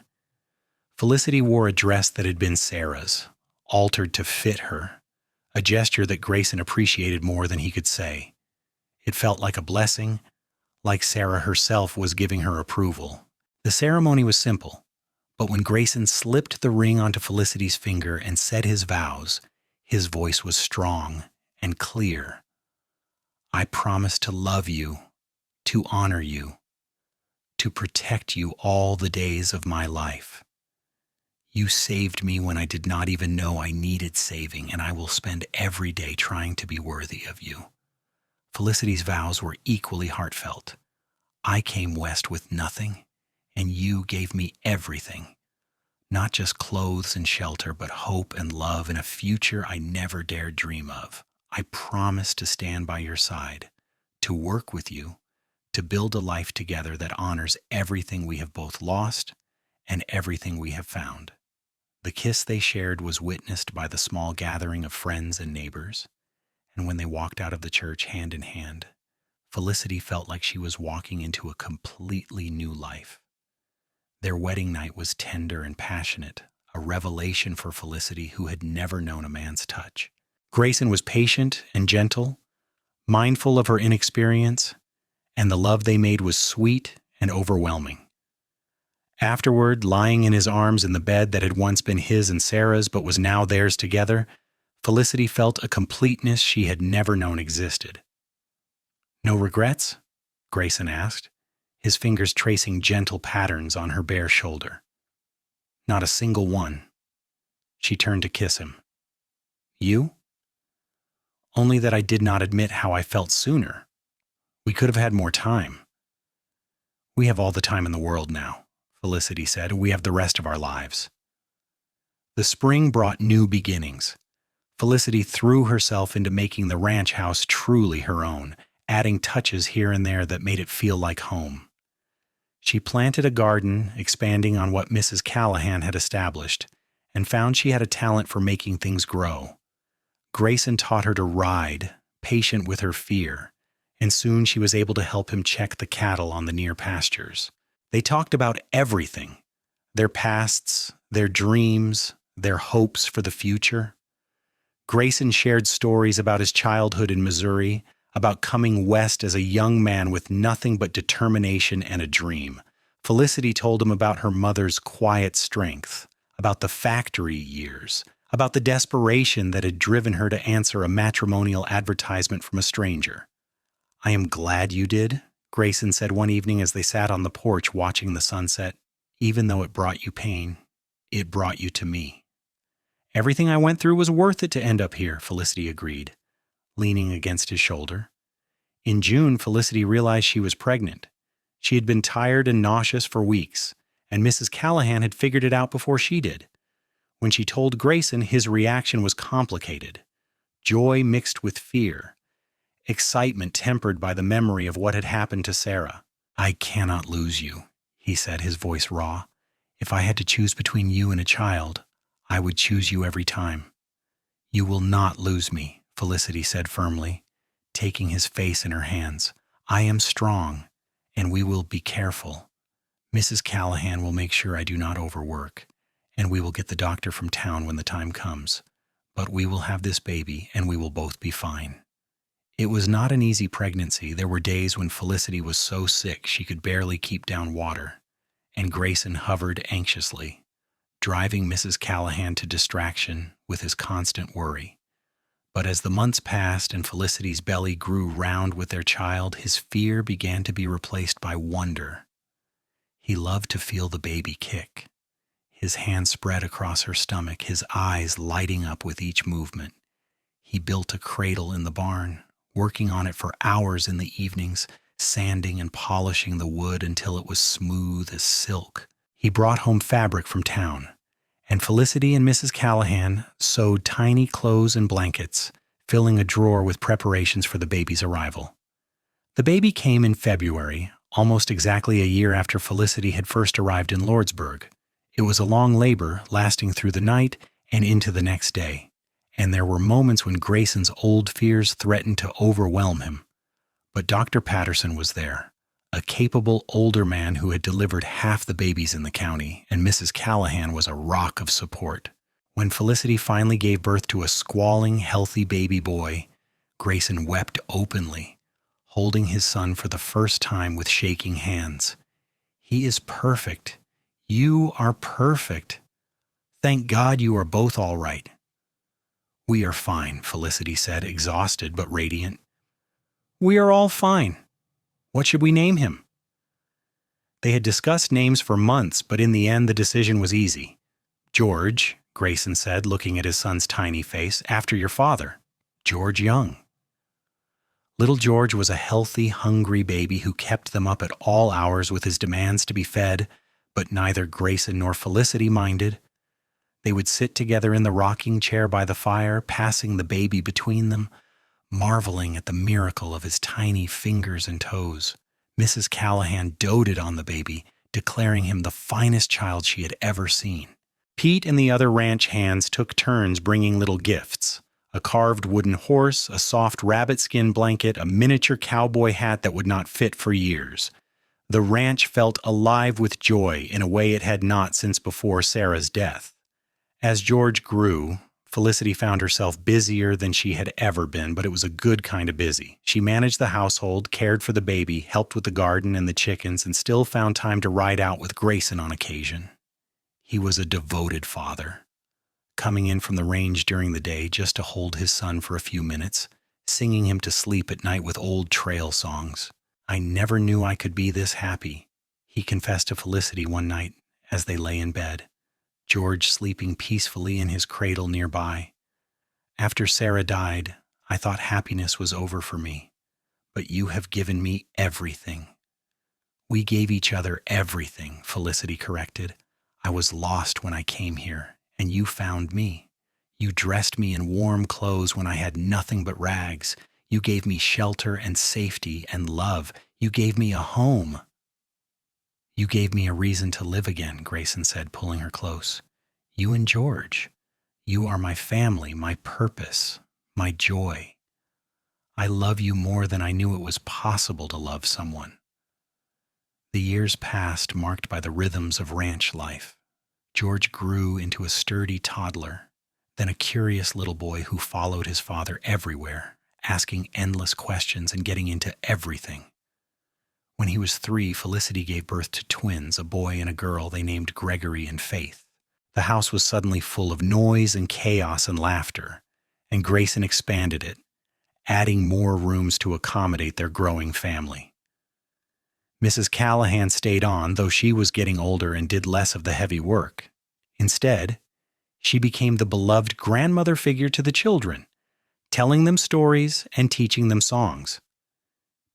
Felicity wore a dress that had been Sarah's, altered to fit her, a gesture that Grayson appreciated more than he could say. It felt like a blessing, like Sarah herself was giving her approval. The ceremony was simple, but when Grayson slipped the ring onto Felicity's finger and said his vows, his voice was strong and clear. I promise to love you, to honor you, to protect you all the days of my life. You saved me when I did not even know I needed saving, and I will spend every day trying to be worthy of you. Felicity's vows were equally heartfelt. I came west with nothing, and you gave me everything. Not just clothes and shelter, but hope and love and a future I never dared dream of. I promise to stand by your side, to work with you, to build a life together that honors everything we have both lost and everything we have found. The kiss they shared was witnessed by the small gathering of friends and neighbors, and when they walked out of the church hand in hand, Felicity felt like she was walking into a completely new life. Their wedding night was tender and passionate, a revelation for Felicity, who had never known a man's touch. Grayson was patient and gentle, mindful of her inexperience, and the love they made was sweet and overwhelming. Afterward, lying in his arms in the bed that had once been his and Sarah's but was now theirs together, Felicity felt a completeness she had never known existed. No regrets? Grayson asked, his fingers tracing gentle patterns on her bare shoulder. Not a single one. She turned to kiss him. You? Only that I did not admit how I felt sooner. We could have had more time. We have all the time in the world now, Felicity said. We have the rest of our lives. The spring brought new beginnings. Felicity threw herself into making the ranch house truly her own, adding touches here and there that made it feel like home. She planted a garden, expanding on what Mrs. Callahan had established, and found she had a talent for making things grow. Grayson taught her to ride, patient with her fear, and soon she was able to help him check the cattle on the near pastures. They talked about everything: their pasts, their dreams, their hopes for the future. Grayson shared stories about his childhood in Missouri, about coming west as a young man with nothing but determination and a dream. Felicity told him about her mother's quiet strength, about the factory years, about the desperation that had driven her to answer a matrimonial advertisement from a stranger. "I am glad you did," Grayson said one evening as they sat on the porch watching the sunset. "Even though it brought you pain, it brought you to me." "Everything I went through was worth it to end up here," Felicity agreed, leaning against his shoulder. In June, Felicity realized she was pregnant. She had been tired and nauseous for weeks, and Mrs. Callahan had figured it out before she did. When she told Grayson, his reaction was complicated: joy mixed with fear, excitement tempered by the memory of what had happened to Sarah. "I cannot lose you," he said, his voice raw. "If I had to choose between you and a child, I would choose you every time." "You will not lose me," Felicity said firmly, taking his face in her hands. "I am strong, and we will be careful. Mrs. Callahan will make sure I do not overwork, and we will get the doctor from town when the time comes. But we will have this baby, and we will both be fine." It was not an easy pregnancy. There were days when Felicity was so sick she could barely keep down water, and Grayson hovered anxiously, driving Mrs. Callahan to distraction with his constant worry. But as the months passed and Felicity's belly grew round with their child, his fear began to be replaced by wonder. He loved to feel the baby kick, his hand spread across her stomach, his eyes lighting up with each movement. He built a cradle in the barn, working on it for hours in the evenings, sanding and polishing the wood until it was smooth as silk. He brought home fabric from town, and Felicity and Mrs. Callahan sewed tiny clothes and blankets, filling a drawer with preparations for the baby's arrival. The baby came in February, almost exactly a year after Felicity had first arrived in Lordsburg. It was a long labor, lasting through the night and into the next day, and there were moments when Grayson's old fears threatened to overwhelm him. But Dr. Patterson was there, a capable older man who had delivered half the babies in the county, and Mrs. Callahan was a rock of support. When Felicity finally gave birth to a squalling, healthy baby boy, Grayson wept openly, holding his son for the first time with shaking hands. "He is perfect. You are perfect. Thank God you are both all right." "We are fine," Felicity said, exhausted but radiant. "We are all fine. What should we name him?" They had discussed names for months, but in the end the decision was easy. "George," Grayson said, looking at his son's tiny face, "after your father, George Young." Little George was a healthy, hungry baby who kept them up at all hours with his demands to be fed, but neither Grayson nor Felicity minded. They would sit together in the rocking chair by the fire, passing the baby between them, marveling at the miracle of his tiny fingers and toes. Mrs. Callahan doted on the baby, declaring him the finest child she had ever seen. Pete and the other ranch hands took turns bringing little gifts: a carved wooden horse, a soft rabbit skin blanket, a miniature cowboy hat that would not fit for years. The ranch felt alive with joy in a way it had not since before Sarah's death. As George grew, Felicity found herself busier than she had ever been, but it was a good kind of busy. She managed the household, cared for the baby, helped with the garden and the chickens, and still found time to ride out with Grayson on occasion. He was a devoted father, coming in from the range during the day just to hold his son for a few minutes, singing him to sleep at night with old trail songs. "I never knew I could be this happy," he confessed to Felicity one night as they lay in bed, George sleeping peacefully in his cradle nearby. "After Sarah died, I thought happiness was over for me, but you have given me everything." "We gave each other everything," Felicity corrected. "I was lost when I came here, and you found me. You dressed me in warm clothes when I had nothing but rags. You gave me shelter and safety and love. You gave me a home. You gave me a reason to live again, Grayson said, pulling her close. You and George. You are my family, my purpose, my joy. I love you more than I knew it was possible to love someone. The years passed, marked by the rhythms of ranch life. George grew into a sturdy toddler, then a curious little boy who followed his father everywhere, asking endless questions and getting into everything. When he was 3, Felicity gave birth to twins, a boy and a girl they named Gregory and Faith. The house was suddenly full of noise and chaos and laughter, and Grayson expanded it, adding more rooms to accommodate their growing family. Mrs. Callahan stayed on, though she was getting older and did less of the heavy work. Instead, she became the beloved grandmother figure to the children, telling them stories and teaching them songs.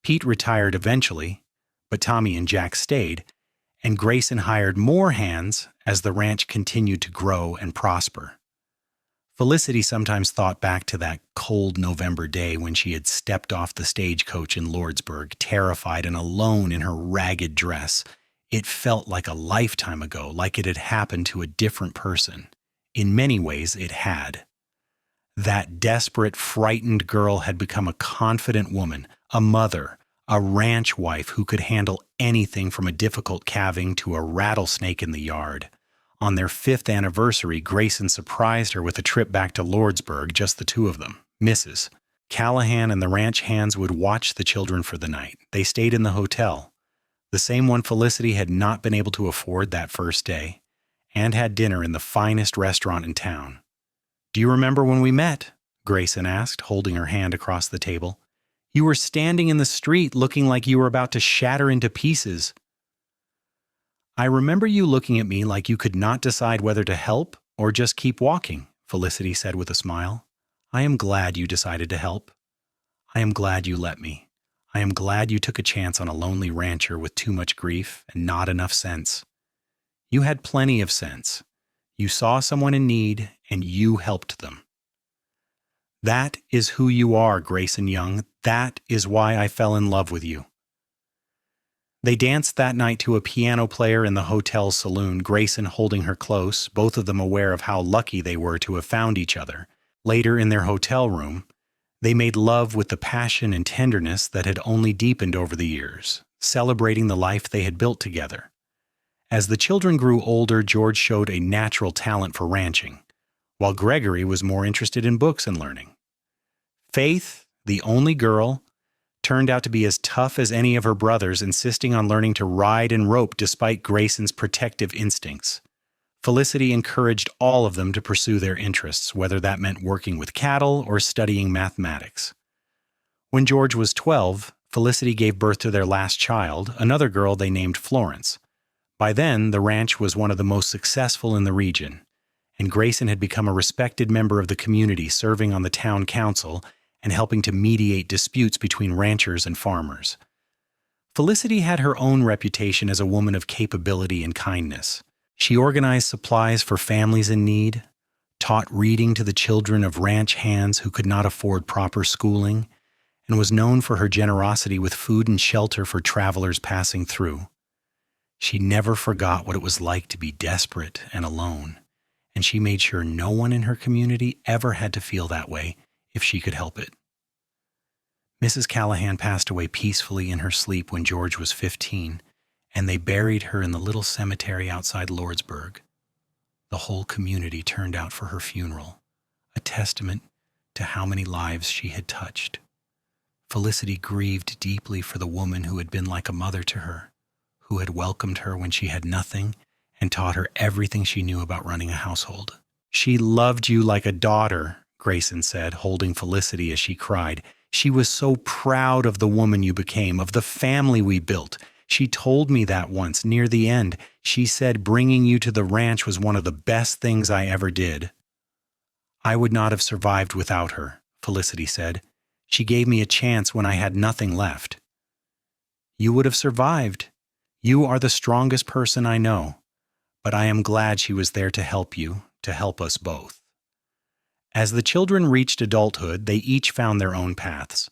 Pete retired eventually, but Tommy and Jack stayed, and Grayson hired more hands as the ranch continued to grow and prosper. Felicity sometimes thought back to that cold November day when she had stepped off the stagecoach in Lordsburg, terrified and alone in her ragged dress. It felt like a lifetime ago, like it had happened to a different person. In many ways, it had. That desperate, frightened girl had become a confident woman, a mother, a ranch wife who could handle anything from a difficult calving to a rattlesnake in the yard. On their 5th anniversary, Grayson surprised her with a trip back to Lordsburg, just the two of them. Mrs. Callahan and the ranch hands would watch the children for the night. They stayed in the hotel, the same one Felicity had not been able to afford that first day, and had dinner in the finest restaurant in town. "Do you remember when we met?" Grayson asked, holding her hand across the table. "You were standing in the street looking like you were about to shatter into pieces." "I remember you looking at me like you could not decide whether to help or just keep walking," Felicity said with a smile. "I am glad you decided to help. I am glad you let me. I am glad you took a chance on a lonely rancher with too much grief and not enough sense. You had plenty of sense. You saw someone in need and you helped them. That is who you are, Grayson Young. That is why I fell in love with you." They danced that night to a piano player in the hotel saloon, Grayson holding her close, both of them aware of how lucky they were to have found each other. Later, in their hotel room, they made love with the passion and tenderness that had only deepened over the years, celebrating the life they had built together. As the children grew older, George showed a natural talent for ranching, while Gregory was more interested in books and learning. Faith, the only girl, turned out to be as tough as any of her brothers, insisting on learning to ride and rope despite Grayson's protective instincts. Felicity encouraged all of them to pursue their interests, whether that meant working with cattle or studying mathematics. When George was 12, Felicity gave birth to their last child, another girl they named Florence. By then, the ranch was one of the most successful in the region, and Grayson had become a respected member of the community, serving on the town council and helping to mediate disputes between ranchers and farmers. Felicity had her own reputation as a woman of capability and kindness. She organized supplies for families in need, taught reading to the children of ranch hands who could not afford proper schooling, and was known for her generosity with food and shelter for travelers passing through. She never forgot what it was like to be desperate and alone, and she made sure no one in her community ever had to feel that way if she could help it. Mrs. Callahan passed away peacefully in her sleep when George was 15, and they buried her in the little cemetery outside Lordsburg. The whole community turned out for her funeral, a testament to how many lives she had touched. Felicity grieved deeply for the woman who had been like a mother to her, who had welcomed her when she had nothing and taught her everything she knew about running a household. "She loved you like a daughter," Grayson said, holding Felicity as she cried. "She was so proud of the woman you became, of the family we built. She told me that once, near the end. She said bringing you to the ranch was one of the best things I ever did." "I would not have survived without her," Felicity said. "She gave me a chance when I had nothing left." "You would have survived. You are the strongest person I know. But I am glad she was there to help you, to help us both." As the children reached adulthood, they each found their own paths.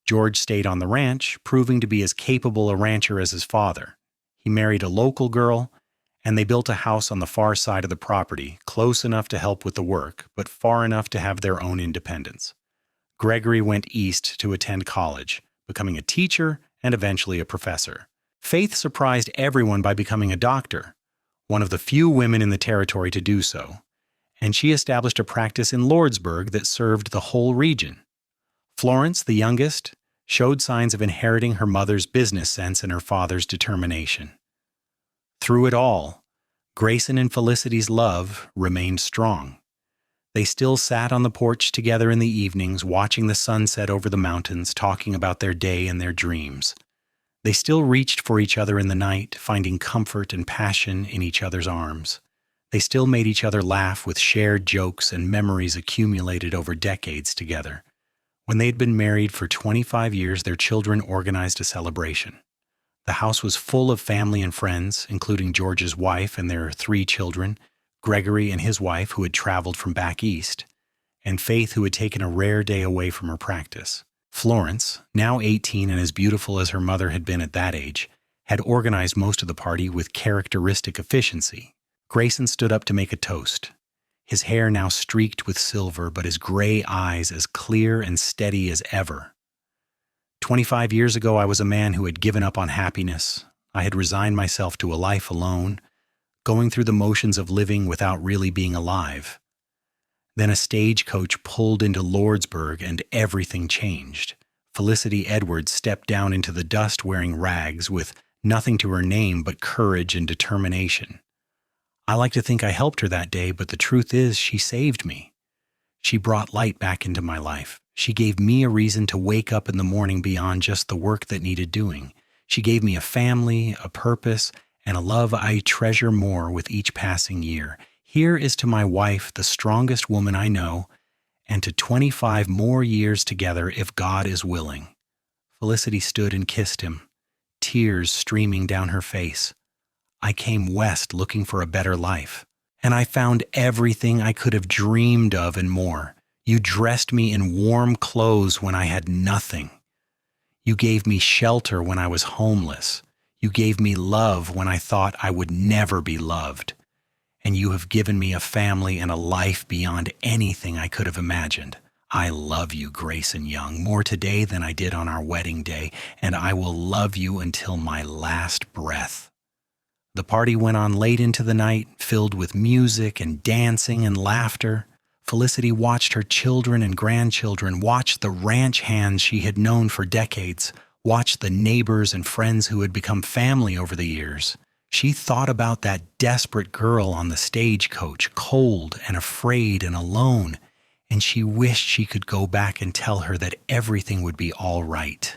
George stayed on the ranch, proving to be as capable a rancher as his father. He married a local girl, and they built a house on the far side of the property, close enough to help with the work, but far enough to have their own independence. Gregory went east to attend college, becoming a teacher and eventually a professor. Faith surprised everyone by becoming a doctor, one of the few women in the territory to do so, and she established a practice in Lordsburg that served the whole region. Florence, the youngest, showed signs of inheriting her mother's business sense and her father's determination. Through it all, Grayson and Felicity's love remained strong. They still sat on the porch together in the evenings, watching the sunset over the mountains, talking about their day and their dreams. They still reached for each other in the night, finding comfort and passion in each other's arms. They still made each other laugh with shared jokes and memories accumulated over decades together. When they'd been married for 25 years, their children organized a celebration. The house was full of family and friends, including George's wife and their 3 children, Gregory and his wife, who had traveled from back east, and Faith, who had taken a rare day away from her practice. Florence, now 18 and as beautiful as her mother had been at that age, had organized most of the party with characteristic efficiency. Grayson stood up to make a toast, his hair now streaked with silver, but his gray eyes as clear and steady as ever. 25 years ago, I was a man who had given up on happiness. I had resigned myself to a life alone, going through the motions of living without really being alive. Then a stagecoach pulled into Lordsburg and everything changed. Felicity Edwards stepped down into the dust wearing rags with nothing to her name but courage and determination. I like to think I helped her that day, but the truth is she saved me. She brought light back into my life. She gave me a reason to wake up in the morning beyond just the work that needed doing. She gave me a family, a purpose, and a love I treasure more with each passing year. Here is to my wife, the strongest woman I know, and to 25 more years together if God is willing. Felicity stood and kissed him, tears streaming down her face. I came west looking for a better life, and I found everything I could have dreamed of and more. You dressed me in warm clothes when I had nothing. You gave me shelter when I was homeless. You gave me love when I thought I would never be loved. And you have given me a family and a life beyond anything I could have imagined. I love you, Grayson Young, more today than I did on our wedding day, and I will love you until my last breath. The party went on late into the night, filled with music and dancing and laughter. Felicity watched her children and grandchildren, watched the ranch hands she had known for decades, watched the neighbors and friends who had become family over the years. She thought about that desperate girl on the stagecoach, cold and afraid and alone, and she wished she could go back and tell her that everything would be all right.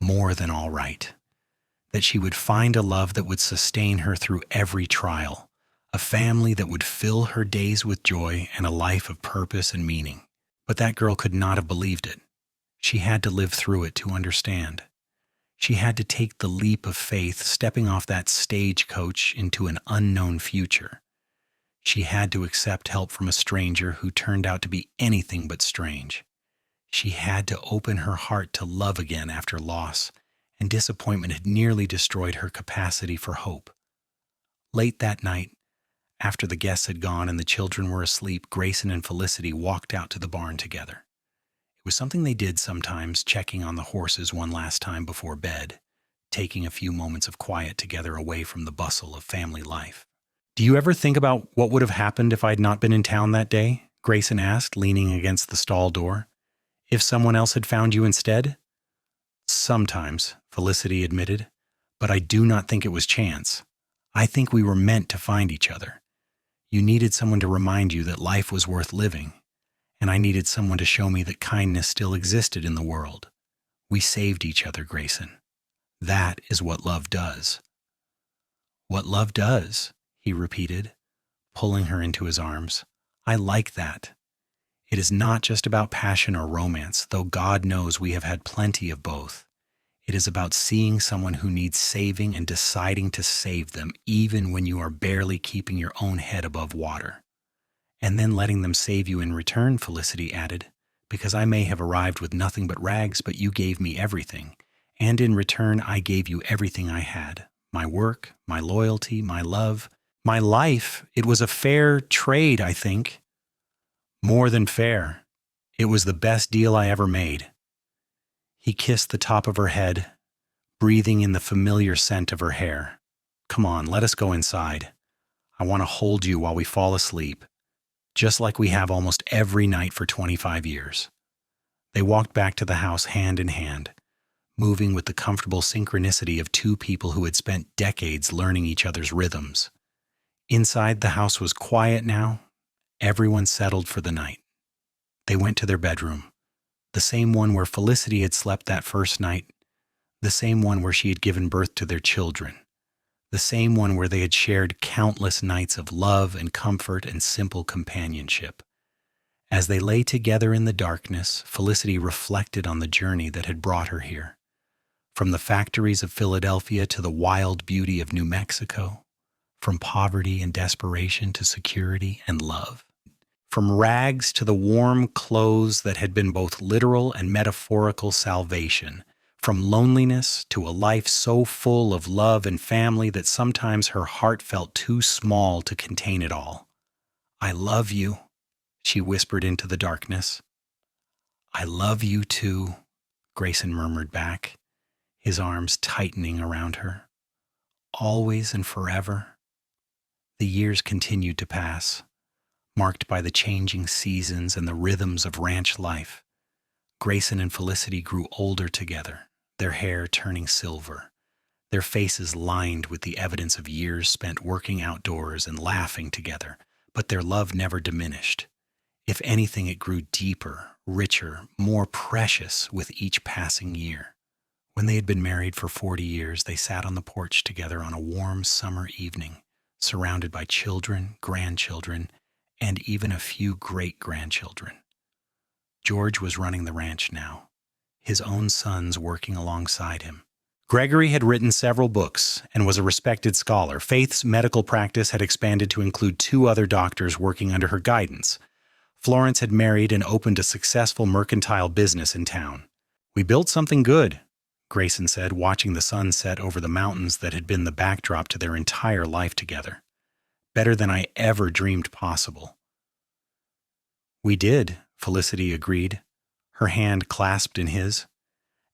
More than all right. That she would find a love that would sustain her through every trial, a family that would fill her days with joy and a life of purpose and meaning. But that girl could not have believed it. She had to live through it to understand. She had to take the leap of faith, stepping off that stagecoach into an unknown future. She had to accept help from a stranger who turned out to be anything but strange. She had to open her heart to love again after loss, and disappointment had nearly destroyed her capacity for hope. Late that night, after the guests had gone and the children were asleep, Grayson and Felicity walked out to the barn together. It was something they did sometimes, checking on the horses one last time before bed, taking a few moments of quiet together away from the bustle of family life. "Do you ever think about what would have happened if I had not been in town that day?" Grayson asked, leaning against the stall door. "If someone else had found you instead?" "Sometimes," Felicity admitted, "but I do not think it was chance. I think we were meant to find each other. You needed someone to remind you that life was worth living, and I needed someone to show me that kindness still existed in the world. We saved each other, Grayson. That is what love does." "What love does," he repeated, pulling her into his arms. "I like that. It is not just about passion or romance, though God knows we have had plenty of both. It is about seeing someone who needs saving and deciding to save them, even when you are barely keeping your own head above water. And then letting them save you in return, Felicity added, because I may have arrived with nothing but rags, but you gave me everything. And in return, I gave you everything I had. My work, my loyalty, my love, my life. It was a fair trade, I think. More than fair. It was the best deal I ever made. He kissed the top of her head, breathing in the familiar scent of her hair. Come on, let us go inside. I want to hold you while we fall asleep, just like we have almost every night for 25 years. They walked back to the house hand in hand, moving with the comfortable synchronicity of two people who had spent decades learning each other's rhythms. Inside, the house was quiet now. Everyone settled for the night. They went to their bedroom, the same one where Felicity had slept that first night, the same one where she had given birth to their children, the same one where they had shared countless nights of love and comfort and simple companionship. As they lay together in the darkness, Felicity reflected on the journey that had brought her here. From the factories of Philadelphia to the wild beauty of New Mexico, from poverty and desperation to security and love. From rags to the warm clothes that had been both literal and metaphorical salvation, from loneliness to a life so full of love and family that sometimes her heart felt too small to contain it all. I love you, she whispered into the darkness. I love you too, Grayson murmured back, his arms tightening around her. Always and forever. The years continued to pass, marked by the changing seasons and the rhythms of ranch life. Grayson and Felicity grew older together, their hair turning silver, their faces lined with the evidence of years spent working outdoors and laughing together, but their love never diminished. If anything, it grew deeper, richer, more precious with each passing year. When they had been married for 40 years, they sat on the porch together on a warm summer evening, surrounded by children, grandchildren, and even a few great-grandchildren. George was running the ranch now, his own sons working alongside him. Gregory had written several books and was a respected scholar. Faith's medical practice had expanded to include 2 other doctors working under her guidance. Florence had married and opened a successful mercantile business in town. We built something good, Grayson said, watching the sun set over the mountains that had been the backdrop to their entire life together. Better than I ever dreamed possible. We did, Felicity agreed, her hand clasped in his.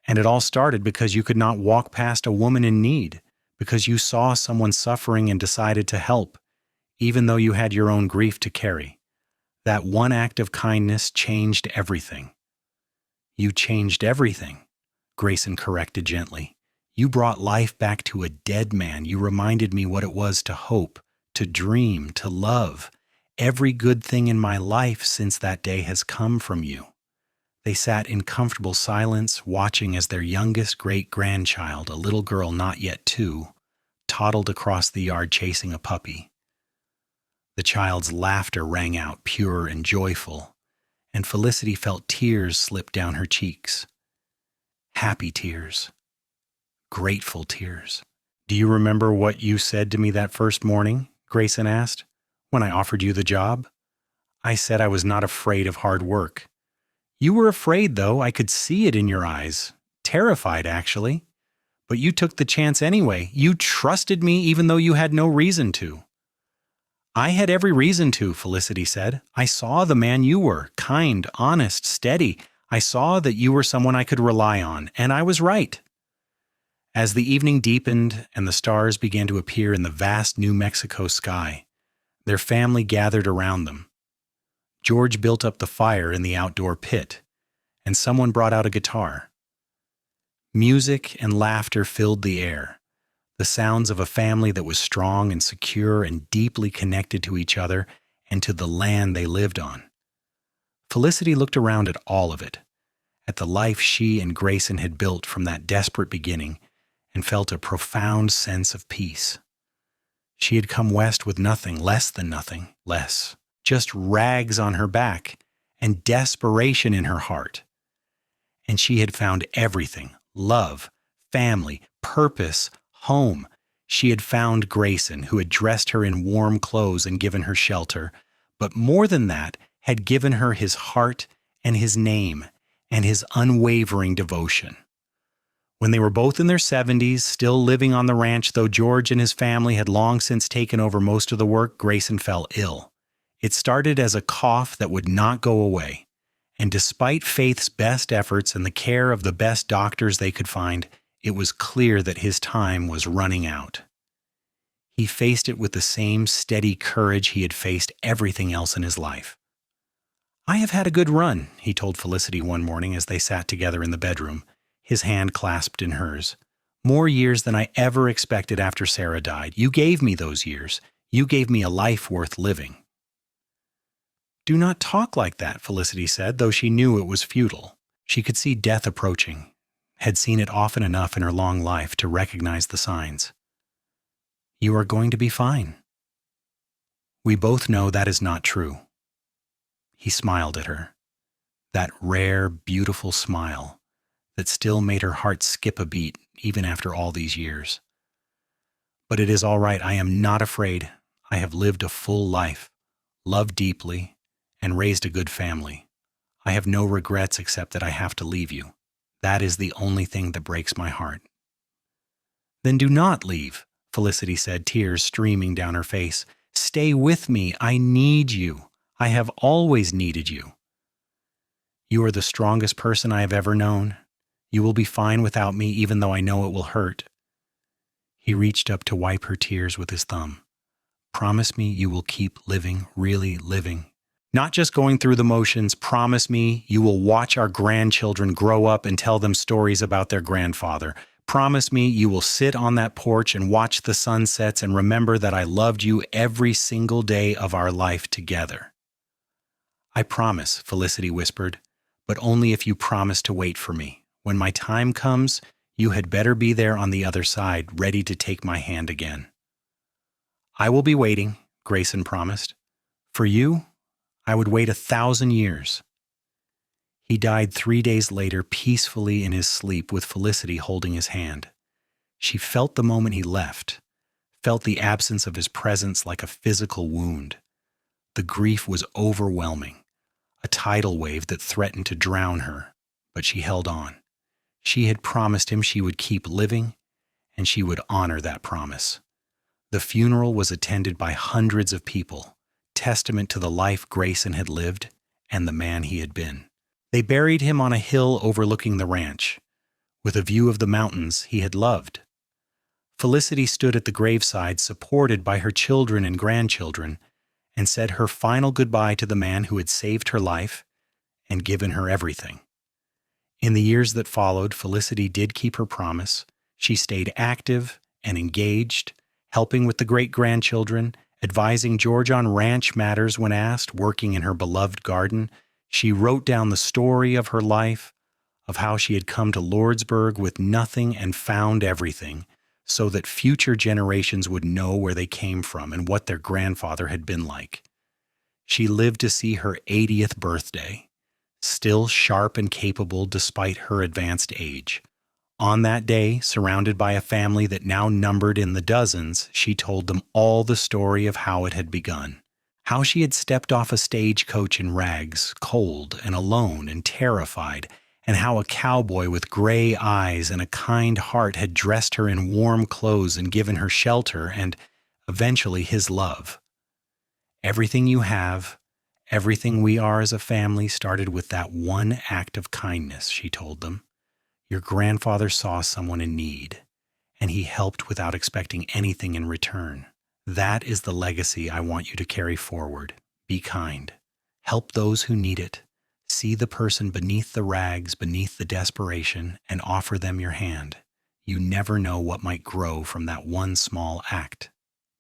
And it all started because you could not walk past a woman in need, because you saw someone suffering and decided to help, even though you had your own grief to carry. That one act of kindness changed everything. You changed everything, Grayson corrected gently. You brought life back to a dead man. You reminded me what it was to hope, to dream, to love. Every good thing in my life since that day has come from you. They sat in comfortable silence, watching as their youngest great-grandchild, a little girl not yet 2, toddled across the yard chasing a puppy. The child's laughter rang out, pure and joyful, and Felicity felt tears slip down her cheeks. Happy tears. Grateful tears. Do you remember what you said to me that first morning? Grayson asked. When I offered you the job? I said I was not afraid of hard work. You were afraid, though. I could see it in your eyes. Terrified, actually. But you took the chance anyway. You trusted me even though you had no reason to. I had every reason to, Felicity said. I saw the man you were, kind, honest, steady. I saw that you were someone I could rely on, and I was right. As the evening deepened and the stars began to appear in the vast New Mexico sky, their family gathered around them. George built up the fire in the outdoor pit, and someone brought out a guitar. Music and laughter filled the air, the sounds of a family that was strong and secure and deeply connected to each other and to the land they lived on. Felicity looked around at all of it, at the life she and Grayson had built from that desperate beginning, and felt a profound sense of peace. She had come west with nothing, less than nothing, less, just rags on her back and desperation in her heart. And she had found everything: love, family, purpose, home. She had found Grayson, who had dressed her in warm clothes and given her shelter, but more than that, had given her his heart and his name and his unwavering devotion. When they were both in their 70s, still living on the ranch, though George and his family had long since taken over most of the work, Grayson fell ill. It started as a cough that would not go away, and despite Faith's best efforts and the care of the best doctors they could find, it was clear that his time was running out. He faced it with the same steady courage he had faced everything else in his life. "I have had a good run," he told Felicity one morning as they sat together in the bedroom, his hand clasped in hers. "More years than I ever expected after Sarah died. You gave me those years. You gave me a life worth living." "Do not talk like that," Felicity said, though she knew it was futile. She could see death approaching, had seen it often enough in her long life to recognize the signs. "You are going to be fine." "We both know that is not true." He smiled at her, that rare, beautiful smile that still made her heart skip a beat even after all these years. "But it is all right. I am not afraid. I have lived a full life, loved deeply, and raised a good family. I have no regrets except that I have to leave you. That is the only thing that breaks my heart." "Then do not leave," Felicity said, tears streaming down her face. "Stay with me. I need you. I have always needed you." "You are the strongest person I have ever known. You will be fine without me, even though I know it will hurt." He reached up to wipe her tears with his thumb. "Promise me you will keep living, really living. Not just going through the motions. Promise me you will watch our grandchildren grow up and tell them stories about their grandfather. Promise me you will sit on that porch and watch the sunsets and remember that I loved you every single day of our life together." "I promise," Felicity whispered, "but only if you promise to wait for me. When my time comes, you had better be there on the other side, ready to take my hand again." "I will be waiting," Grayson promised. "For you, I would wait 1,000 years." He died 3 days later, peacefully in his sleep, with Felicity holding his hand. She felt the moment he left, felt the absence of his presence like a physical wound. The grief was overwhelming, a tidal wave that threatened to drown her, but she held on. She had promised him she would keep living, and she would honor that promise. The funeral was attended by hundreds of people, testament to the life Grayson had lived and the man he had been. They buried him on a hill overlooking the ranch, with a view of the mountains he had loved. Felicity stood at the graveside, supported by her children and grandchildren, and said her final goodbye to the man who had saved her life and given her everything. In the years that followed, Felicity did keep her promise. She stayed active and engaged, helping with the great-grandchildren, advising George on ranch matters when asked, working in her beloved garden. She wrote down the story of her life, of how she had come to Lordsburg with nothing and found everything, so that future generations would know where they came from and what their grandfather had been like. She lived to see her 80th birthday, still sharp and capable despite her advanced age. On that day, surrounded by a family that now numbered in the dozens, she told them all the story of how it had begun. How she had stepped off a stagecoach in rags, cold and alone and terrified, and how a cowboy with gray eyes and a kind heart had dressed her in warm clothes and given her shelter and, eventually, his love. Everything you have, everything we are as a family started with that one act of kindness, she told them. Your grandfather saw someone in need, and he helped without expecting anything in return. That is the legacy I want you to carry forward. Be kind. Help those who need it. See the person beneath the rags, beneath the desperation, and offer them your hand. You never know what might grow from that one small act.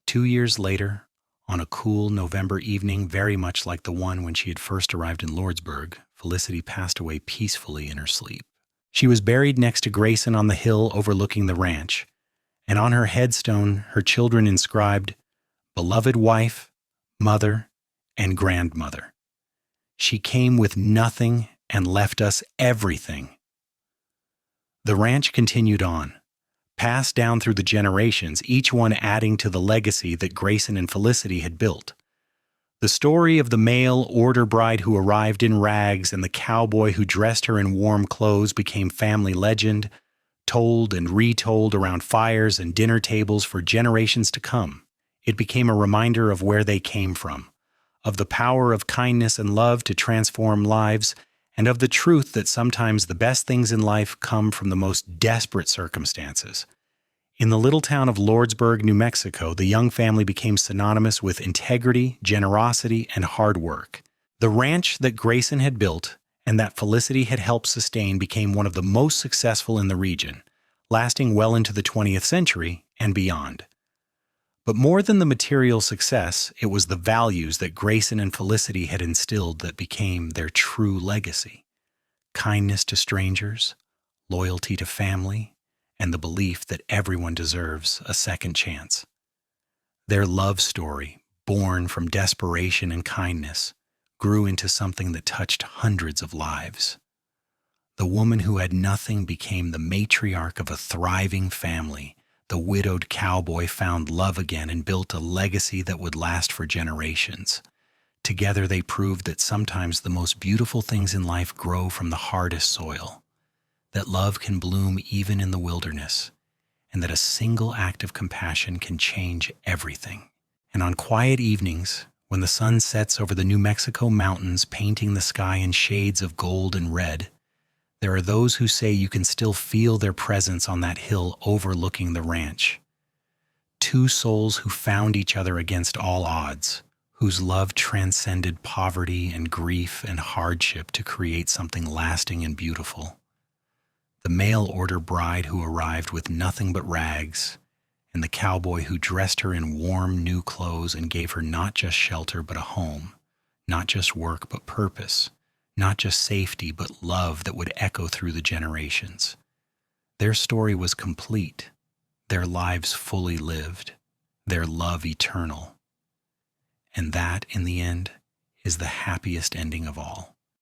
2 years later, on a cool November evening very much like the one when she had first arrived in Lordsburg, Felicity passed away peacefully in her sleep. She was buried next to Grayson on the hill overlooking the ranch, and on her headstone her children inscribed, "Beloved wife, mother, and grandmother. She came with nothing and left us everything." The ranch continued on, passed down through the generations, each one adding to the legacy that Grayson and Felicity had built. The story of the mail order bride who arrived in rags and the cowboy who dressed her in warm clothes became family legend, told and retold around fires and dinner tables for generations to come. It became a reminder of where they came from, of the power of kindness and love to transform lives, and of the truth that sometimes the best things in life come from the most desperate circumstances. In the little town of Lordsburg, New Mexico, the Young family became synonymous with integrity, generosity, and hard work. The ranch that Grayson had built and that Felicity had helped sustain became one of the most successful in the region, lasting well into the 20th century and beyond. But more than the material success, it was the values that Grayson and Felicity had instilled that became their true legacy: kindness to strangers, loyalty to family, and the belief that everyone deserves a second chance. Their love story, born from desperation and kindness, grew into something that touched hundreds of lives. The woman who had nothing became the matriarch of a thriving family. The widowed cowboy found love again and built a legacy that would last for generations. Together they proved that sometimes the most beautiful things in life grow from the hardest soil, that love can bloom even in the wilderness, and that a single act of compassion can change everything. And on quiet evenings, when the sun sets over the New Mexico mountains, painting the sky in shades of gold and red, there are those who say you can still feel their presence on that hill overlooking the ranch. Two souls who found each other against all odds, whose love transcended poverty and grief and hardship to create something lasting and beautiful. The mail order bride who arrived with nothing but rags, and the cowboy who dressed her in warm new clothes and gave her not just shelter but a home, not just work but purpose, not just safety but love that would echo through the generations. Their story was complete, their lives fully lived, their love eternal. And that, in the end, is the happiest ending of all.